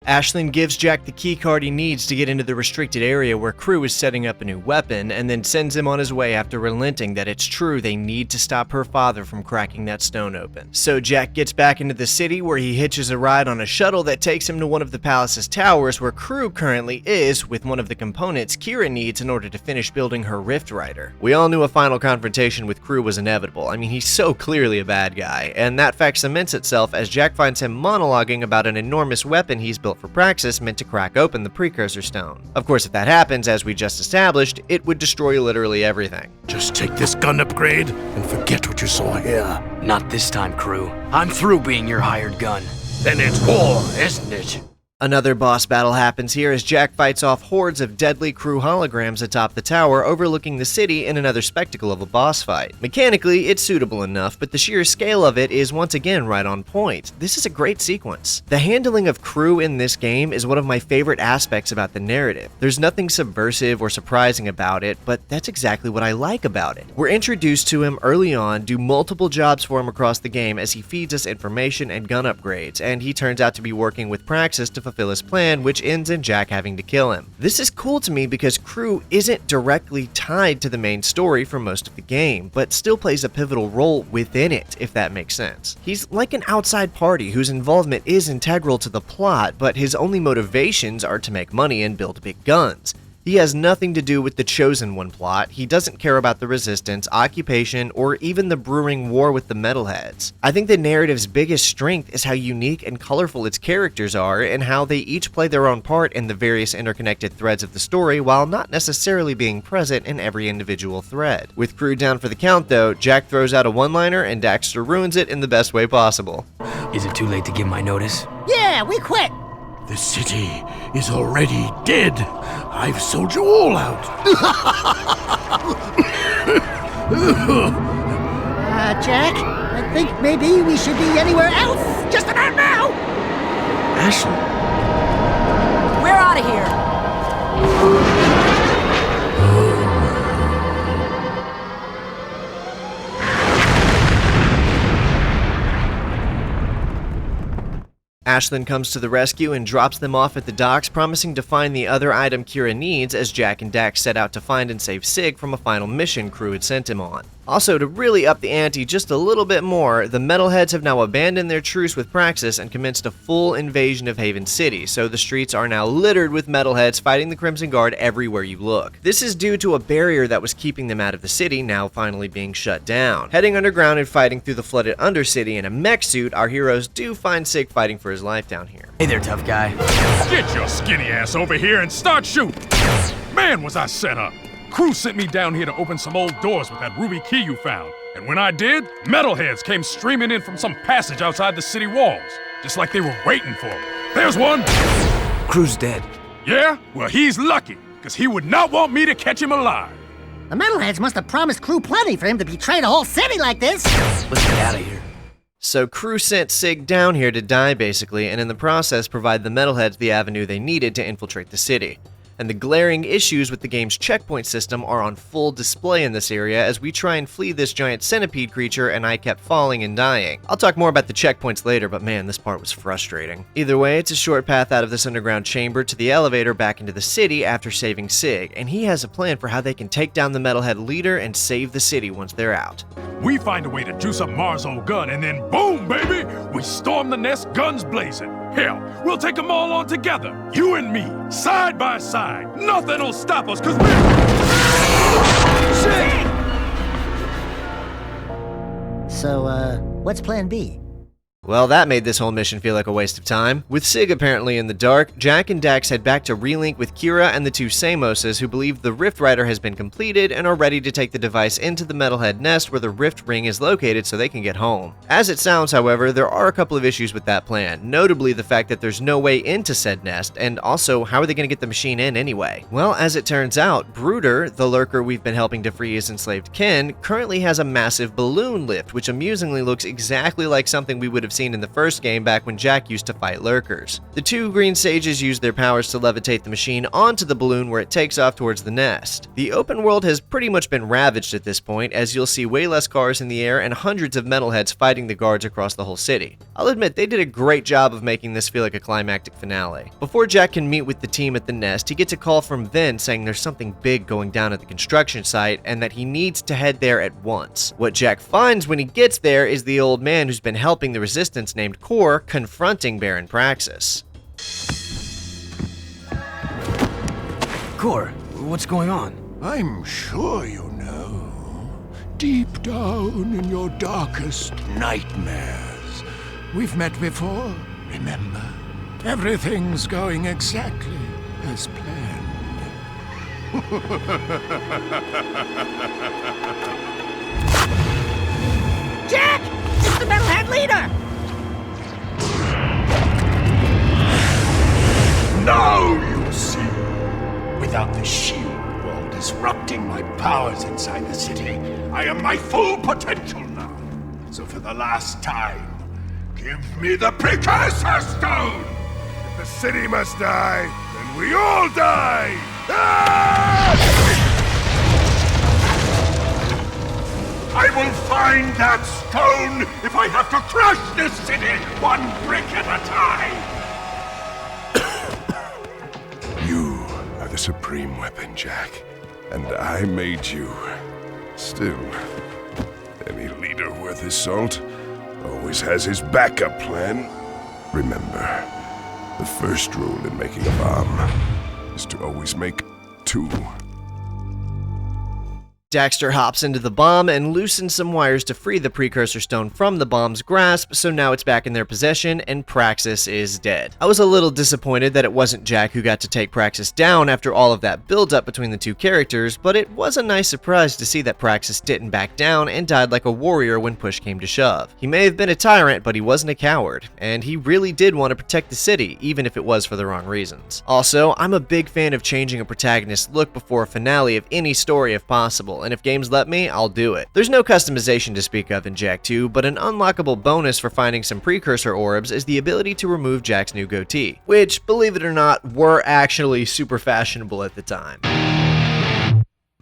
Ashlyn gives Jak the keycard he needs to get into the restricted area where Crew is setting up a new weapon, and then sends him on his way after relenting that it's true they need to stop her father from cracking that stone open. So Jak gets back into the city where he hitches a ride on a shuttle that takes him to one of the palace's towers where Crew currently is with one of the components Kira needs in order to finish building her Rift Rider. We all knew a final confrontation with Crew was inevitable. I mean, he's so clearly a bad guy, and that fact cements itself as Jak finds him monologuing about an enormous weapon he's built for Praxis meant to crack open the Precursor Stone. Of course, if that happens, as we just established, it would destroy literally everything. Just take this gun upgrade and forget what you saw here. Not this time, Crew. I'm through being your hired gun. Then it's war, isn't it? Another boss battle happens here as Jak fights off hordes of deadly crew holograms atop the tower overlooking the city in another spectacle of a boss fight. Mechanically, it's suitable enough, but the sheer scale of it is once again right on point. This is a great sequence. The handling of crew in this game is one of my favorite aspects about the narrative. There's nothing subversive or surprising about it, but that's exactly what I like about it. We're introduced to him early on, do multiple jobs for him across the game as he feeds us information and gun upgrades, and he turns out to be working with Praxis to fulfill his plan, which ends in Jak having to kill him. This is cool to me because crew isn't directly tied to the main story for most of the game, but still plays a pivotal role within it, if that makes sense. He's like an outside party whose involvement is integral to the plot, but his only motivations are to make money and build big guns. He has nothing to do with the Chosen One plot, he doesn't care about the Resistance, occupation, or even the brewing war with the Metalheads. I think the narrative's biggest strength is how unique and colorful its characters are, and how they each play their own part in the various interconnected threads of the story while not necessarily being present in every individual thread. With crew down for the count though, Jak throws out a one-liner and Daxter ruins it in the best way possible. Is it too late to give my notice? Yeah, we quit! The city is already dead. I've sold you all out. Jak, I think maybe we should be anywhere else just about now! Ashley? We're out of here. Ashlyn comes to the rescue and drops them off at the docks, promising to find the other item Kira needs as Jak and Dax set out to find and save Sig from a final mission crew had sent him on. Also, to really up the ante just a little bit more, the Metalheads have now abandoned their truce with Praxis and commenced a full invasion of Haven City, so the streets are now littered with Metalheads fighting the Crimson Guard everywhere you look. This is due to a barrier that was keeping them out of the city now finally being shut down. Heading underground and fighting through the flooded Undercity in a mech suit, our heroes do find Sig fighting for his life down here. Hey there, tough guy. Get your skinny ass over here and start shooting. Man, was I set up. Crew sent me down here to open some old doors with that ruby key you found. And when I did, metalheads came streaming in from some passage outside the city walls, just like they were waiting for me. There's one. Crew's dead. Yeah? Well, he's lucky, because he would not want me to catch him alive. The Metalheads must have promised Crew plenty for him to betray the whole city like this. Let's get out of here. So Crew sent Sig down here to die basically, and in the process provide the Metalheads the avenue they needed to infiltrate the city. And the glaring issues with the game's checkpoint system are on full display in this area as we try and flee this giant centipede creature and I kept falling and dying. I'll talk more about the checkpoints later, but man, this part was frustrating. Either way, it's a short path out of this underground chamber to the elevator back into the city after saving Sig, and he has a plan for how they can take down the Metalhead leader and save the city once they're out. We find a way to juice up Mars' old gun, and then boom, baby! We storm the nest, guns blazing. Hell, we'll take them all on together. You and me, side by side. Nothing'll stop us, cause we're... So, what's plan B? Well, that made this whole mission feel like a waste of time. With Sig apparently in the dark, Jak and Dax head back to relink with Kira and the two Samoses who believe the Rift Rider has been completed and are ready to take the device into the Metalhead nest where the Rift Ring is located so they can get home. As it sounds, however, there are a couple of issues with that plan, notably the fact that there's no way into said nest, and also, how are they going to get the machine in anyway? Well, as it turns out, Brooder, the lurker we've been helping to free his enslaved kin, currently has a massive balloon lift, which amusingly looks exactly like something we would have seen in the first game back when Jak used to fight lurkers. The two green sages use their powers to levitate the machine onto the balloon where it takes off towards the nest. The open world has pretty much been ravaged at this point, as you'll see way less cars in the air and hundreds of metalheads fighting the guards across the whole city. I'll admit, they did a great job of making this feel like a climactic finale. Before Jak can meet with the team at the nest, he gets a call from Vin saying there's something big going down at the construction site and that he needs to head there at once. What Jak finds when he gets there is the old man who's been helping the Resistance named Core confronting Baron Praxis. Core, what's going on? I'm sure you know. Deep down in your darkest nightmares. We've met before, remember? Everything's going exactly as planned. Jak! It's the Metalhead leader! the city. I am my full potential now. So for the last time, give me the Precursor Stone! If the city must die, then we all die! Ah! I will find that stone if I have to crush this city one brick at a time! You are the supreme weapon, Jak, and I made you. Still, any leader worth his salt always has his backup plan. Remember, the first rule in making a bomb is to always make two. Daxter hops into the bomb and loosens some wires to free the Precursor Stone from the bomb's grasp, so now it's back in their possession and Praxis is dead. I was a little disappointed that it wasn't Jak who got to take Praxis down after all of that build-up between the two characters, but it was a nice surprise to see that Praxis didn't back down and died like a warrior when push came to shove. He may have been a tyrant, but he wasn't a coward, and he really did want to protect the city, even if it was for the wrong reasons. Also, I'm a big fan of changing a protagonist's look before a finale of any story if possible, and if games let me, I'll do it. There's no customization to speak of in Jak II, but an unlockable bonus for finding some precursor orbs is the ability to remove Jak's new goatee, which, believe it or not, were actually super fashionable at the time.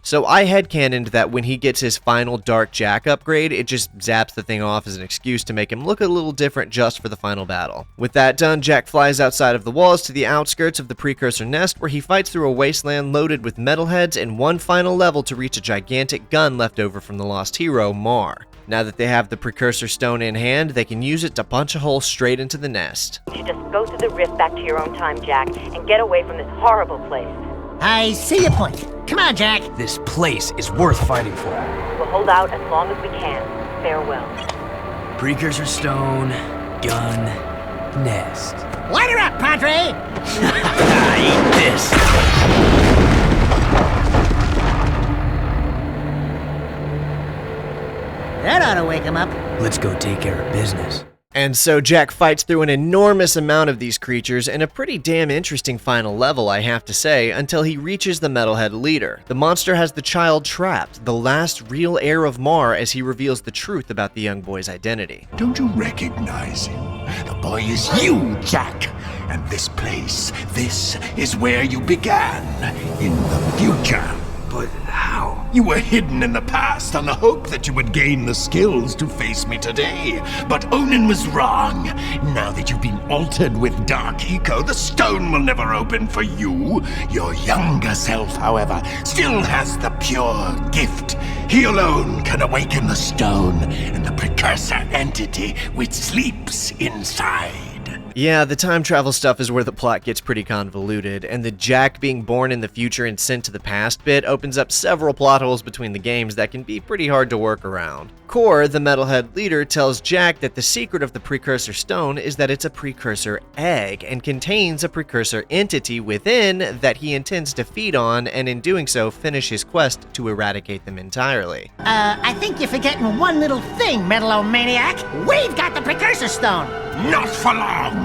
So I headcanoned that when he gets his final Dark Jak upgrade, it just zaps the thing off as an excuse to make him look a little different just for the final battle. With that done, Jak flies outside of the walls to the outskirts of the Precursor Nest, where he fights through a wasteland loaded with metalheads and one final level to reach a gigantic gun left over from the lost hero, Mar. Now that they have the Precursor Stone in hand, they can use it to punch a hole straight into the nest. You should just go through the rift back to your own time, Jak, and get away from this horrible place. I see your point. Come on, Jak. This place is worth fighting for. We'll hold out as long as we can. Farewell. Precursor Stone, gun, nest. Light her up, Padre! Eat this! That ought to wake him up. Let's go take care of business. And so Jak fights through an enormous amount of these creatures in a pretty damn interesting final level, I have to say, until he reaches the Metalhead leader. The monster has the child trapped, the last real heir of Mar, as he reveals the truth about the young boy's identity. Don't you recognize him? The boy is you, Jak. And this place, this is where you began, in the future. But how? You were hidden in the past on the hope that you would gain the skills to face me today. But Onin was wrong. Now that you've been altered with Dark Eco, the stone will never open for you. Your younger self, however, still has the pure gift. He alone can awaken the stone and the precursor entity which sleeps inside. Yeah, the time travel stuff is where the plot gets pretty convoluted, and the Jak being born in the future and sent to the past bit opens up several plot holes between the games that can be pretty hard to work around. Core, the Metalhead leader, tells Jak that the secret of the Precursor Stone is that it's a precursor egg and contains a precursor entity within that he intends to feed on, and in doing so finish his quest to eradicate them entirely. I think you're forgetting one little thing, Metalomaniac. We've got the Precursor Stone! Not for long!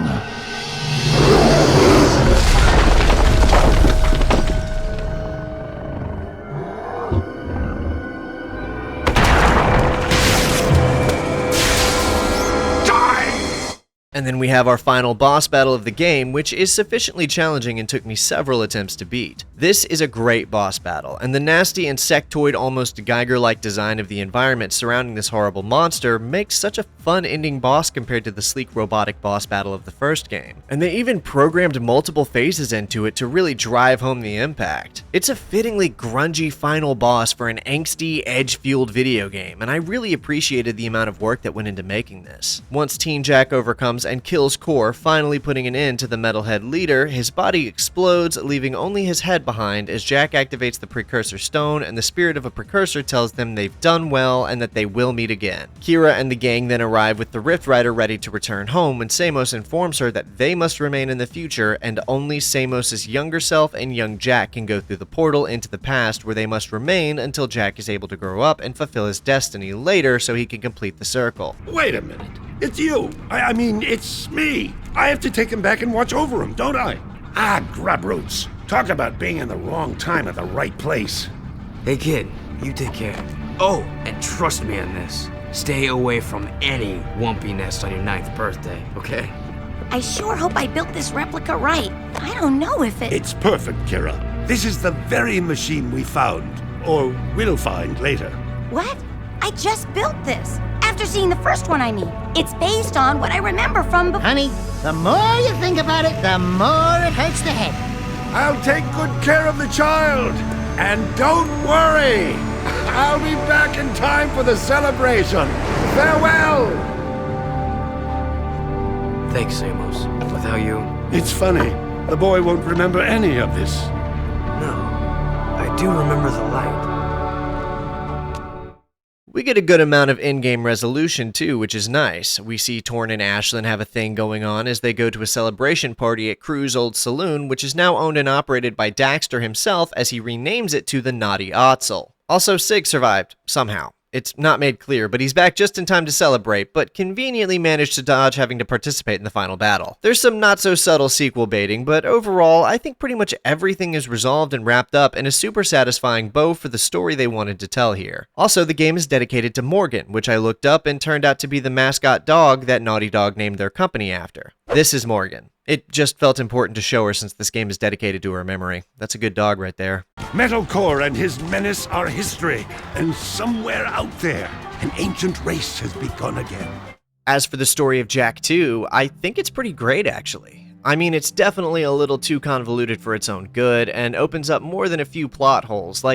And then we have our final boss battle of the game, which is sufficiently challenging and took me several attempts to beat. This is a great boss battle, and the nasty insectoid, almost Geiger-like design of the environment surrounding this horrible monster makes such a fun ending boss compared to the sleek robotic boss battle of the first game. And they even programmed multiple phases into it to really drive home the impact. It's a fittingly grungy final boss for an angsty, edge-fueled video game, and I really appreciated the amount of work that went into making this. Once Teen Jak overcomes and kills Core, finally putting an end to the Metalhead leader, his body explodes, leaving only his head behind as Jak activates the Precursor Stone, and the spirit of a precursor tells them they've done well and that they will meet again. Kira and the gang then arrive with the Rift Rider ready to return home when Samos informs her that they must remain in the future and only Samos' younger self and young Jak can go through the portal into the past, where they must remain until Jak is able to grow up and fulfill his destiny later so he can complete the circle. Wait a minute. It's you. I mean, it's me. I have to take him back and watch over him, don't I? Ah, grub roots. Talk about being in the wrong time at the right place. Hey kid, You take care. Oh, and trust me on this. Stay away from any Wumpy nest on your 9th birthday, okay? I sure hope I built this replica right. I don't know if it... It's perfect, Kira. This is the very machine we found, or will find later. What? I just built this. After seeing the first one, I mean. It's based on what I remember from before. Honey, the more you think about it, the more it hurts the head. I'll take good care of the child. And don't worry. I'll be back in time for the celebration. Farewell! Thanks, Amos. Without you... It's funny. The boy won't remember any of this. No. I do remember the light. We get a good amount of in-game resolution too, which is nice. We see Torn and Ashlyn have a thing going on as they go to a celebration party at Crew's old saloon, which is now owned and operated by Daxter himself as he renames it to the Naughty Otzel. Also, Sig survived, somehow. It's not made clear, but he's back just in time to celebrate, but conveniently managed to dodge having to participate in the final battle. There's some not-so-subtle sequel baiting, but overall, I think pretty much everything is resolved and wrapped up in a super satisfying bow for the story they wanted to tell here. Also, the game is dedicated to Morgan, which I looked up and turned out to be the mascot dog that Naughty Dog named their company after. This is Morgan. It just felt important to show her since this game is dedicated to her memory. That's a good dog right there. Metalcore and his menace are history, and somewhere out there, an ancient race has begun again. As for the story of Jak II, I think it's pretty great actually. I mean, it's definitely a little too convoluted for its own good, and opens up more than a few plot holes.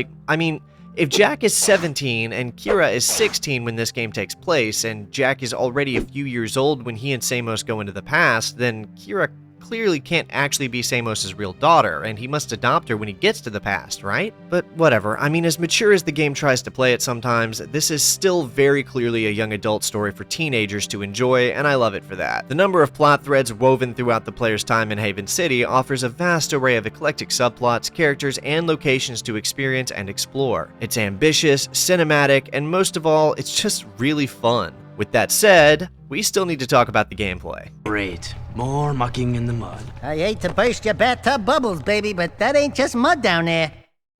If Jak is 17 and Kira is 16 when this game takes place, and Jak is already a few years old when he and Samos go into the past, then Kira clearly can't actually be Samos' real daughter, and he must adopt her when he gets to the past, right? But whatever, I mean, as mature as the game tries to play it sometimes, this is still very clearly a young adult story for teenagers to enjoy, and I love it for that. The number of plot threads woven throughout the player's time in Haven City offers a vast array of eclectic subplots, characters, and locations to experience and explore. It's ambitious, cinematic, and most of all, it's just really fun. With that said, we still need to talk about the gameplay. Great. More mucking in the mud. I hate to burst your bathtub bubbles, baby, but that ain't just mud down there.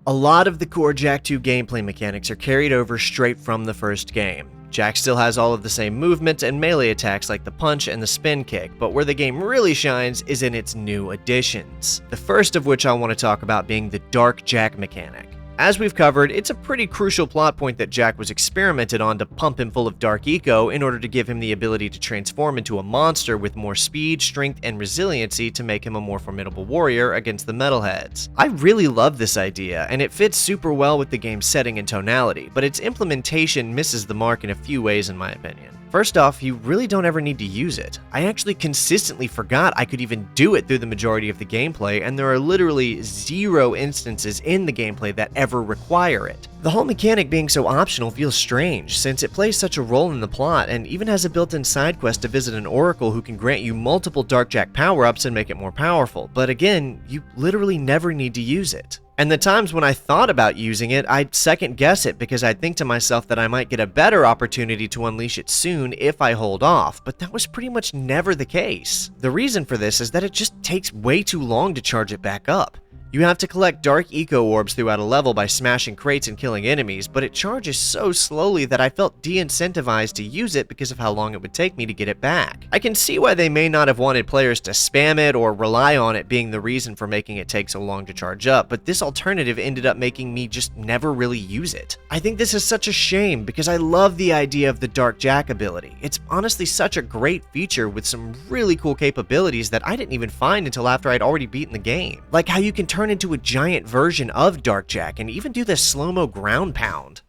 A lot of the core Jak II gameplay mechanics are carried over straight from the first game. Jak still has all of the same movements and melee attacks like the punch and the spin kick, but where the game really shines is in its new additions. The first of which I want to talk about being the Dark Jak mechanic. As we've covered, it's a pretty crucial plot point that Jak was experimented on to pump him full of dark eco in order to give him the ability to transform into a monster with more speed, strength, and resiliency to make him a more formidable warrior against the metalheads. I really love this idea, and it fits super well with the game's setting and tonality, but its implementation misses the mark in a few ways in my opinion. First off, you really don't ever need to use it. I actually consistently forgot I could even do it through the majority of the gameplay, and there are literally 0 instances in the gameplay that ever require it. The whole mechanic being so optional feels strange, since it plays such a role in the plot, and even has a built-in side quest to visit an oracle who can grant you multiple Dark Jak power-ups and make it more powerful, but again, you literally never need to use it. And the times when I thought about using it, I'd second guess it because I'd think to myself that I might get a better opportunity to unleash it soon if I hold off, but that was pretty much never the case. The reason for this is that it just takes way too long to charge it back up. You have to collect dark eco orbs throughout a level by smashing crates and killing enemies, but it charges so slowly that I felt de-incentivized to use it because of how long it would take me to get it back. I can see why they may not have wanted players to spam it or rely on it being the reason for making it take so long to charge up, but this alternative ended up making me just never really use it. I think this is such a shame because I love the idea of the Dark Jak ability. It's honestly such a great feature with some really cool capabilities that I didn't even find until after I'd already beaten the game. Like how you can turn into a giant version of Dark Jak and even do the slow-mo ground pound.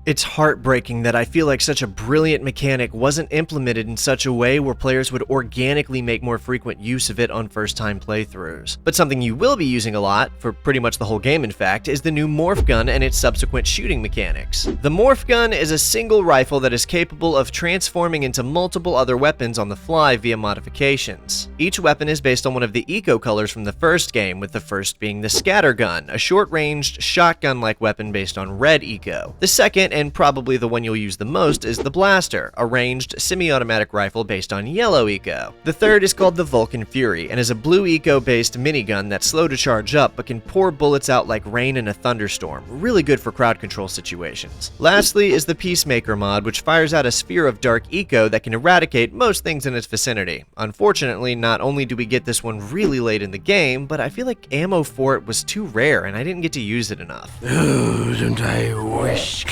It's heartbreaking that I feel like such a brilliant mechanic wasn't implemented in such a way where players would organically make more frequent use of it on first-time playthroughs. But something you will be using a lot, for pretty much the whole game in fact, is the new Morph Gun and its subsequent shooting mechanics. The Morph Gun is a single rifle that is capable of transforming into multiple other weapons on the fly via modifications. Each weapon is based on one of the eco colors from the first game, with the first being the Scatter Gun, a short-ranged, shotgun-like weapon based on red eco. The second second, and probably the one you'll use the most, is the Blaster, a ranged, semi-automatic rifle based on yellow eco. The third is called the Vulcan Fury, and is a blue eco-based minigun that's slow to charge up, but can pour bullets out like rain in a thunderstorm, really good for crowd control situations. Lastly is the Peacemaker mod, which fires out a sphere of dark eco that can eradicate most things in its vicinity. Unfortunately, not only do we get this one really late in the game, but I feel like ammo for it was too rare and I didn't get to use it enough. Oh, don't I wish?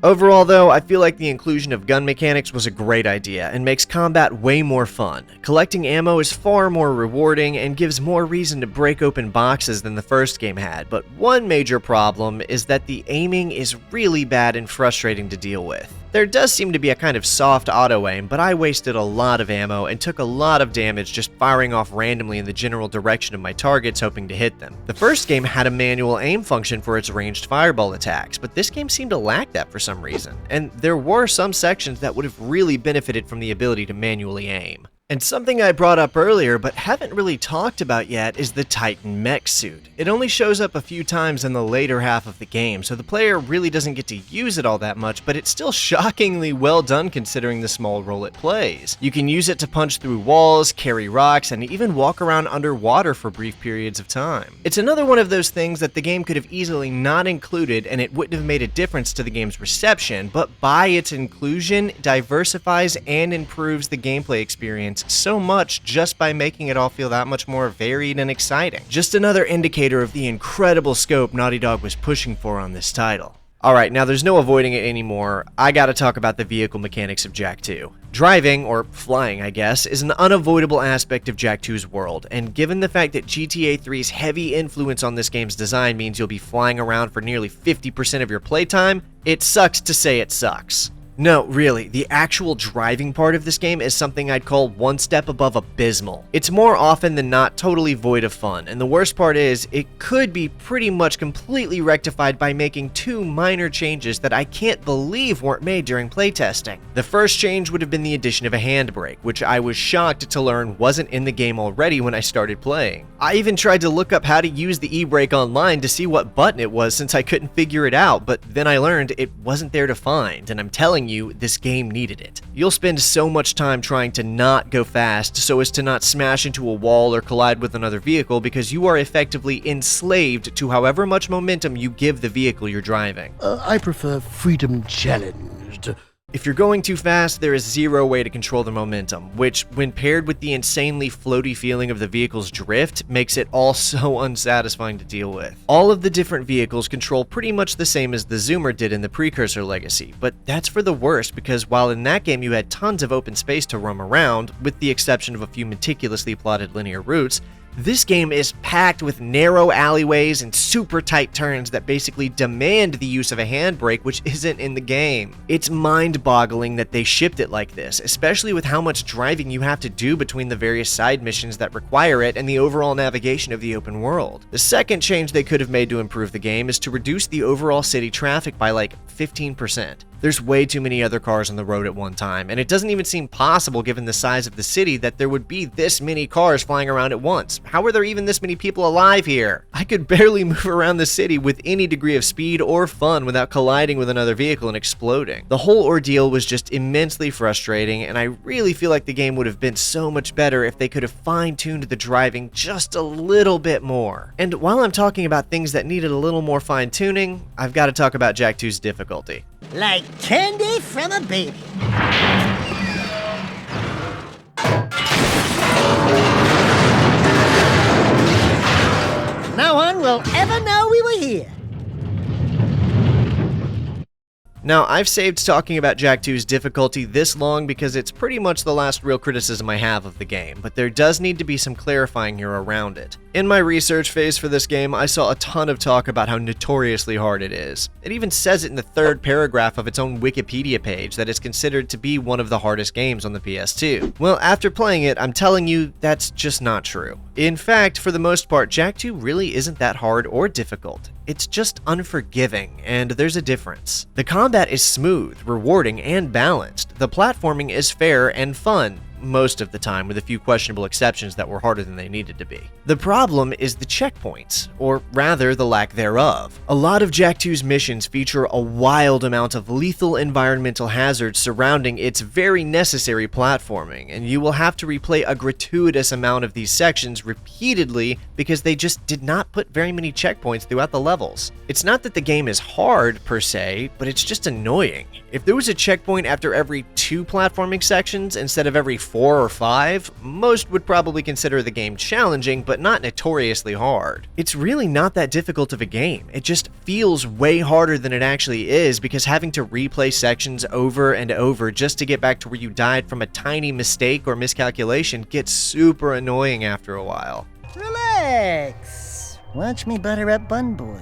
Overall though, I feel like the inclusion of gun mechanics was a great idea and makes combat way more fun. Collecting ammo is far more rewarding and gives more reason to break open boxes than the first game had, but one major problem is that the aiming is really bad and frustrating to deal with. There does seem to be a kind of soft auto-aim, but I wasted a lot of ammo and took a lot of damage just firing off randomly in the general direction of my targets hoping to hit them. The first game had a manual aim function for its ranged fireball attacks, but this game seemed to lack that for some reason, and there were some sections that would have really benefited from the ability to manually aim. And something I brought up earlier but haven't really talked about yet is the Titan mech suit. It only shows up a few times in the later half of the game, so the player really doesn't get to use it all that much, but it's still shockingly well done considering the small role it plays. You can use it to punch through walls, carry rocks, and even walk around underwater for brief periods of time. It's another one of those things that the game could have easily not included and it wouldn't have made a difference to the game's reception, but by its inclusion, diversifies and improves the gameplay experience so much just by making it all feel that much more varied and exciting. Just another indicator of the incredible scope Naughty Dog was pushing for on this title. Alright, now there's no avoiding it anymore. I gotta talk about the vehicle mechanics of Jak II. Driving, or flying I guess, is an unavoidable aspect of Jak II's world, and given the fact that GTA 3's heavy influence on this game's design means you'll be flying around for nearly 50% of your playtime, it sucks to say it sucks. No, really, the actual driving part of this game is something I'd call one step above abysmal. It's more often than not totally void of fun, and the worst part is, it could be pretty much completely rectified by making two minor changes that I can't believe weren't made during playtesting. The first change would have been the addition of a handbrake, which I was shocked to learn wasn't in the game already when I started playing. I even tried to look up how to use the e-brake online to see what button it was since I couldn't figure it out, but then I learned it wasn't there to find, and I'm telling you, this game needed it. You'll spend so much time trying to not go fast so as to not smash into a wall or collide with another vehicle because you are effectively enslaved to however much momentum you give the vehicle you're driving. I prefer freedom challenged. If you're going too fast, there is zero way to control the momentum, which, when paired with the insanely floaty feeling of the vehicle's drift, makes it all so unsatisfying to deal with. All of the different vehicles control pretty much the same as the Zoomer did in the Precursor Legacy, but that's for the worst because while in that game you had tons of open space to roam around, with the exception of a few meticulously plotted linear routes, this game is packed with narrow alleyways and super tight turns that basically demand the use of a handbrake, which isn't in the game. It's mind-boggling that they shipped it like this, especially with how much driving you have to do between the various side missions that require it and the overall navigation of the open world. The second change they could have made to improve the game is to reduce the overall city traffic by like 15%. There's way too many other cars on the road at one time, and it doesn't even seem possible given the size of the city that there would be this many cars flying around at once. How are there even this many people alive here? I could barely move around the city with any degree of speed or fun without colliding with another vehicle and exploding. The whole ordeal was just immensely frustrating, and I really feel like the game would have been so much better if they could have fine-tuned the driving just a little bit more. And while I'm talking about things that needed a little more fine-tuning, I've got to talk about Jak II's difficulty. Like candy from a baby. No one will ever know we were here. Now, I've saved talking about Jak II's difficulty this long because it's pretty much the last real criticism I have of the game, but there does need to be some clarifying here around it. In my research phase for this game, I saw a ton of talk about how notoriously hard it is. It even says it in the third paragraph of its own Wikipedia page that it's considered to be one of the hardest games on the PS2. Well, after playing it, I'm telling you that's just not true. In fact, for the most part, Jak II really isn't that hard or difficult. It's just unforgiving, and there's a difference. The combat is smooth, rewarding, and balanced. The platforming is fair and fun. most of the time, with a few questionable exceptions that were harder than they needed to be. The problem is the checkpoints, or rather the lack thereof. A lot of Jak II's missions feature a wild amount of lethal environmental hazards surrounding its very necessary platforming, and you will have to replay a gratuitous amount of these sections repeatedly because they just did not put very many checkpoints throughout the levels. It's not that the game is hard per se, but it's just annoying. If there was a checkpoint after every 2 platforming sections instead of every 4 or 5, most would probably consider the game challenging but not notoriously hard. It's really not that difficult of a game. It just feels way harder than it actually is because having to replay sections over and over just to get back to where you died from a tiny mistake or miscalculation gets super annoying after a while. Relax. Watch me butter up Bun Boy.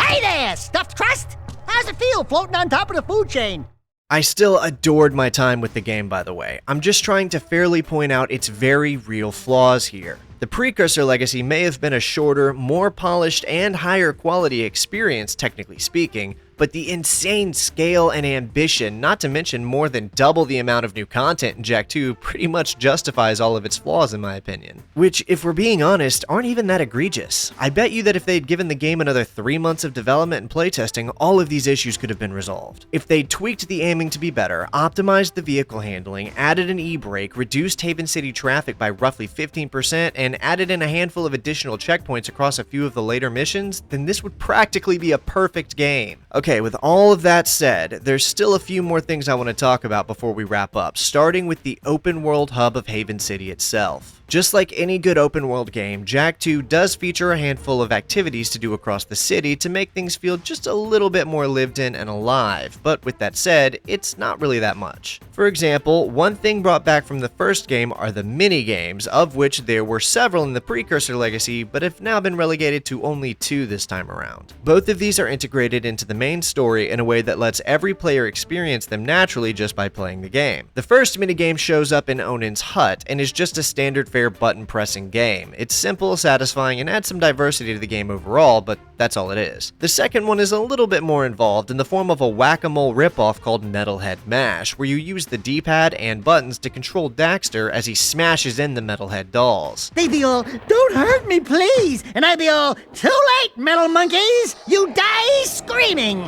Hey there, stuffed crust! How's it feel floating on top of the food chain? I still adored my time with the game, by the way. I'm just trying to fairly point out its very real flaws here. The Precursor Legacy may have been a shorter, more polished, and higher quality experience, technically speaking, but the insane scale and ambition, not to mention more than double the amount of new content in Jak II, pretty much justifies all of its flaws in my opinion. Which, if we're being honest, aren't even that egregious. I bet you that if they'd given the game another 3 months of development and playtesting, all of these issues could have been resolved. If they'd tweaked the aiming to be better, optimized the vehicle handling, added an e-brake, reduced Haven City traffic by roughly 15%, and added in a handful of additional checkpoints across a few of the later missions, then this would practically be a perfect game. Okay, with all of that said, there's still a few more things I want to talk about before we wrap up, starting with the open world hub of Haven City itself. Just like any good open world game, Jak II does feature a handful of activities to do across the city to make things feel just a little bit more lived in and alive, but with that said, it's not really that much. For example, one thing brought back from the first game are the mini-games, of which there were several in the Precursor Legacy, but have now been relegated to only 2 this time around. Both of these are integrated into the main story in a way that lets every player experience them naturally just by playing the game. The first minigame shows up in Onin's hut and is just a standard fare button-pressing game. It's simple, satisfying, and adds some diversity to the game overall, but that's all it is. The second one is a little bit more involved in the form of a whack-a-mole ripoff called Metalhead Mash, where you use the D-pad and buttons to control Daxter as he smashes in the Metalhead dolls. They'd be all, "Don't hurt me, please!" And I'd be all, "Too late, metal monkeys! You die screaming!"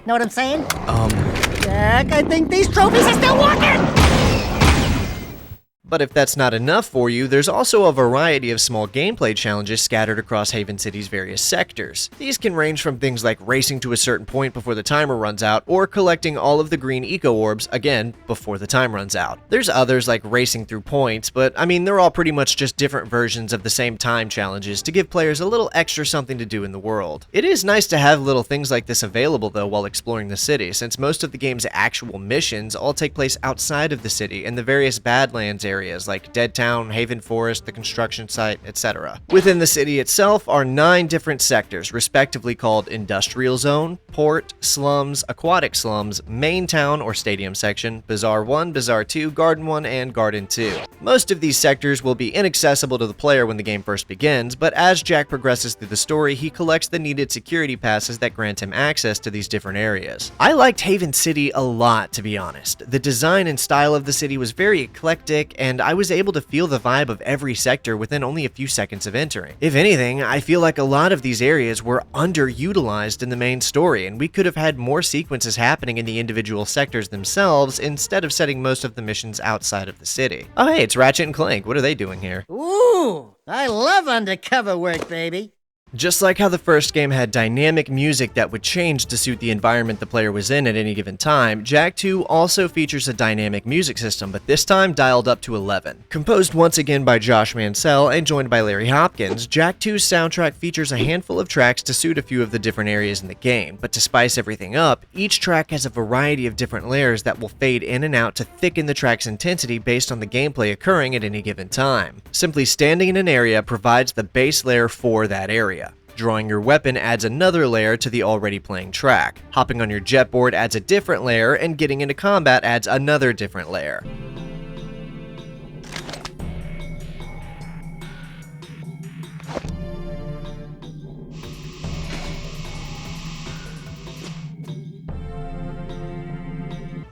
Know what I'm saying? Jak, I think these trophies are still working! But if that's not enough for you, there's also a variety of small gameplay challenges scattered across Haven City's various sectors. These can range from things like racing to a certain point before the timer runs out, or collecting all of the green eco-orbs, again, before the time runs out. There's others like racing through points, but I mean, they're all pretty much just different versions of the same time challenges to give players a little extra something to do in the world. It is nice to have little things like this available though while exploring the city, since most of the game's actual missions all take place outside of the city in the various Badlands areas like Dead Town, Haven Forest, the construction site, etc. Within the city itself are 9 different sectors, respectively called Industrial Zone, Port, Slums, Aquatic Slums, Main Town or Stadium Section, Bazaar 1, Bazaar 2, Garden 1, and Garden 2. Most of these sectors will be inaccessible to the player when the game first begins, but as Jak progresses through the story, he collects the needed security passes that grant him access to these different areas. I liked Haven City a lot, to be honest. The design and style of the city was very eclectic, and I was able to feel the vibe of every sector within only a few seconds of entering. If anything, I feel like a lot of these areas were underutilized in the main story, and we could have had more sequences happening in the individual sectors themselves instead of setting most of the missions outside of the city. Oh hey, it's Ratchet and Clank. What are they doing here? Ooh, I love undercover work, baby. Just like how the first game had dynamic music that would change to suit the environment the player was in at any given time, Jak II also features a dynamic music system, but this time dialed up to 11. Composed once again by Josh Mansell and joined by Larry Hopkins, Jak II's soundtrack features a handful of tracks to suit a few of the different areas in the game, but to spice everything up, each track has a variety of different layers that will fade in and out to thicken the track's intensity based on the gameplay occurring at any given time. Simply standing in an area provides the base layer for that area. Drawing your weapon adds another layer to the already playing track. Hopping on your jetboard adds a different layer, and getting into combat adds another different layer.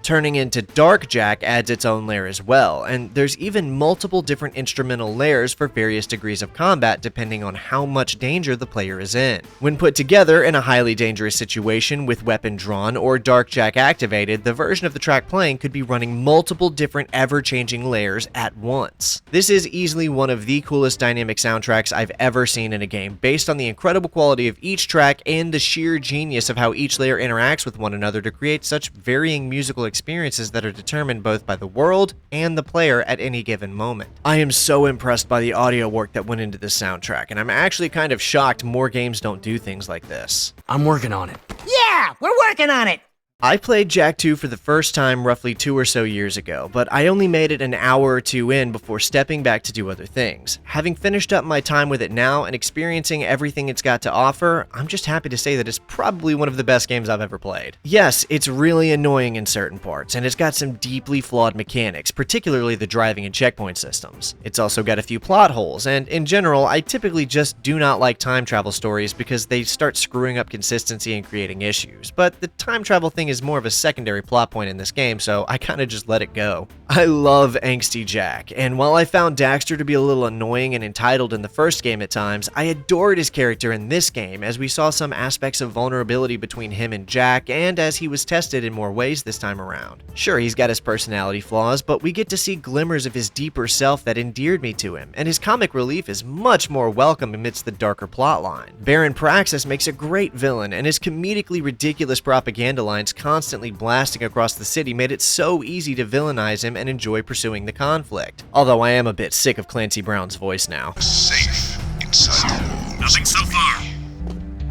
Turning into Dark Jak adds its own layer as well, and there's even multiple different instrumental layers for various degrees of combat depending on how much danger the player is in. When put together in a highly dangerous situation with weapon drawn or Dark Jak activated, the version of the track playing could be running multiple different ever-changing layers at once. This is easily one of the coolest dynamic soundtracks I've ever seen in a game, based on the incredible quality of each track and the sheer genius of how each layer interacts with one another to create such varying musical experiences that are determined both by the world and the player at any given moment. I am so impressed by the audio work that went into this soundtrack, and I'm actually kind of shocked more games don't do things like this. I'm working on it. Yeah, we're working on it. I played Jak II for the first time roughly 2 or so years ago, but I only made it an hour or two in before stepping back to do other things. Having finished up my time with it now and experiencing everything it's got to offer, I'm just happy to say that it's probably one of the best games I've ever played. Yes, it's really annoying in certain parts, and it's got some deeply flawed mechanics, particularly the driving and checkpoint systems. It's also got a few plot holes, and in general, I typically just do not like time travel stories because they start screwing up consistency and creating issues, but the time travel thing is more of a secondary plot point in this game, so I kinda just let it go. I love angsty Jak, and while I found Daxter to be a little annoying and entitled in the first game at times, I adored his character in this game as we saw some aspects of vulnerability between him and Jak, and as he was tested in more ways this time around. Sure, he's got his personality flaws, but we get to see glimmers of his deeper self that endeared me to him, and his comic relief is much more welcome amidst the darker plotline. Baron Praxis makes a great villain, and his comedically ridiculous propaganda lines constantly blasting across the city made it so easy to villainize him and enjoy pursuing the conflict. Although I am a bit sick of Clancy Brown's voice now. Safe inside the walls. Nothing so far.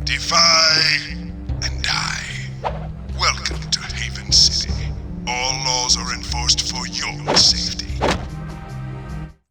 Defy and die. Welcome to Haven City. All laws are enforced for your safety.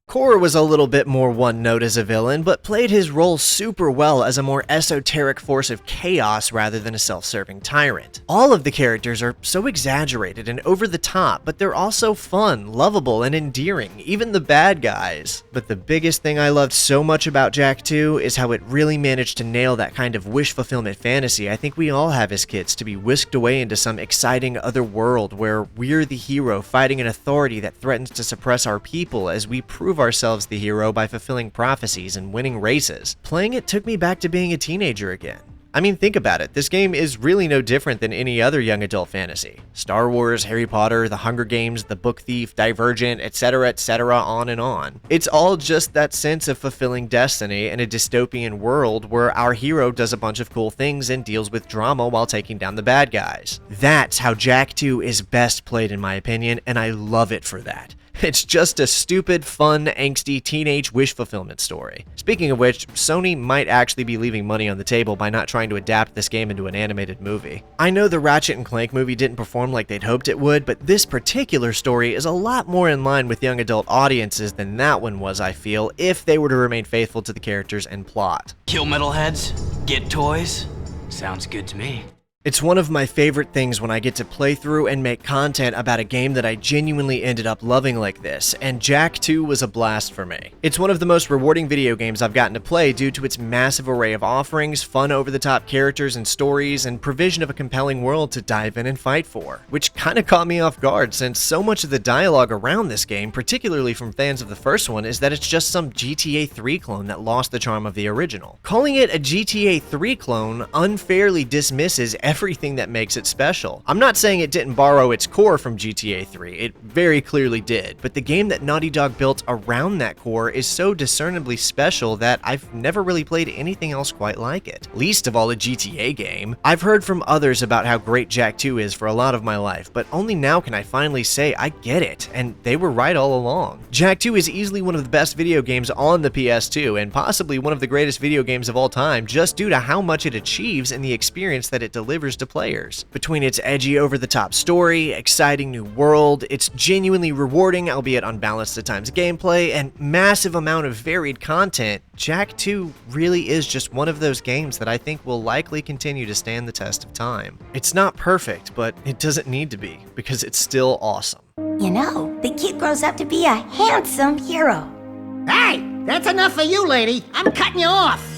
Cora was a little bit more one-note as a villain, but played his role super well as a more esoteric force of chaos rather than a self-serving tyrant. All of the characters are so exaggerated and over the top, but they're also fun, lovable, and endearing, even the bad guys. But the biggest thing I loved so much about Jak II is how it really managed to nail that kind of wish fulfillment fantasy I think we all have as kids, to be whisked away into some exciting other world where we're the hero fighting an authority that threatens to suppress our people as we prove ourselves the hero by fulfilling prophecies and winning races. Playing it took me back to being a teenager again. I mean, think about it. This game is really no different than any other young adult fantasy. Star Wars, Harry Potter, The Hunger Games, The Book Thief, Divergent, etc., on and on. It's all just that sense of fulfilling destiny in a dystopian world where our hero does a bunch of cool things and deals with drama while taking down the bad guys. That's how Jak II is best played in my opinion, and I love it for that. It's just a stupid, fun, angsty teenage wish fulfillment story. Speaking of which, Sony might actually be leaving money on the table by not trying to adapt this game into an animated movie. I know the Ratchet & Clank movie didn't perform like they'd hoped it would, but this particular story is a lot more in line with young adult audiences than that one was, I feel, if they were to remain faithful to the characters and plot. Kill metalheads? Get toys? Sounds good to me. It's one of my favorite things when I get to play through and make content about a game that I genuinely ended up loving like this, and Jak II was a blast for me. It's one of the most rewarding video games I've gotten to play due to its massive array of offerings, fun over-the-top characters and stories, and provision of a compelling world to dive in and fight for, which kinda caught me off guard since so much of the dialogue around this game, particularly from fans of the first one, is that it's just some GTA 3 clone that lost the charm of the original. Calling it a GTA 3 clone unfairly dismisses everything that makes it special. I'm not saying it didn't borrow its core from GTA 3, it very clearly did, but the game that Naughty Dog built around that core is so discernibly special that I've never really played anything else quite like it. Least of all a GTA game. I've heard from others about how great Jak II is for a lot of my life, but only now can I finally say I get it, and they were right all along. Jak II is easily one of the best video games on the PS2, and possibly one of the greatest video games of all time, just due to how much it achieves and the experience that it delivers to players. Between its edgy over-the-top story, exciting new world, its genuinely rewarding, albeit unbalanced at times gameplay, and massive amount of varied content, Jak II really is just one of those games that I think will likely continue to stand the test of time. It's not perfect, but it doesn't need to be, because it's still awesome. You know, the kid grows up to be a handsome hero. Hey, that's enough for you, lady. I'm cutting you off.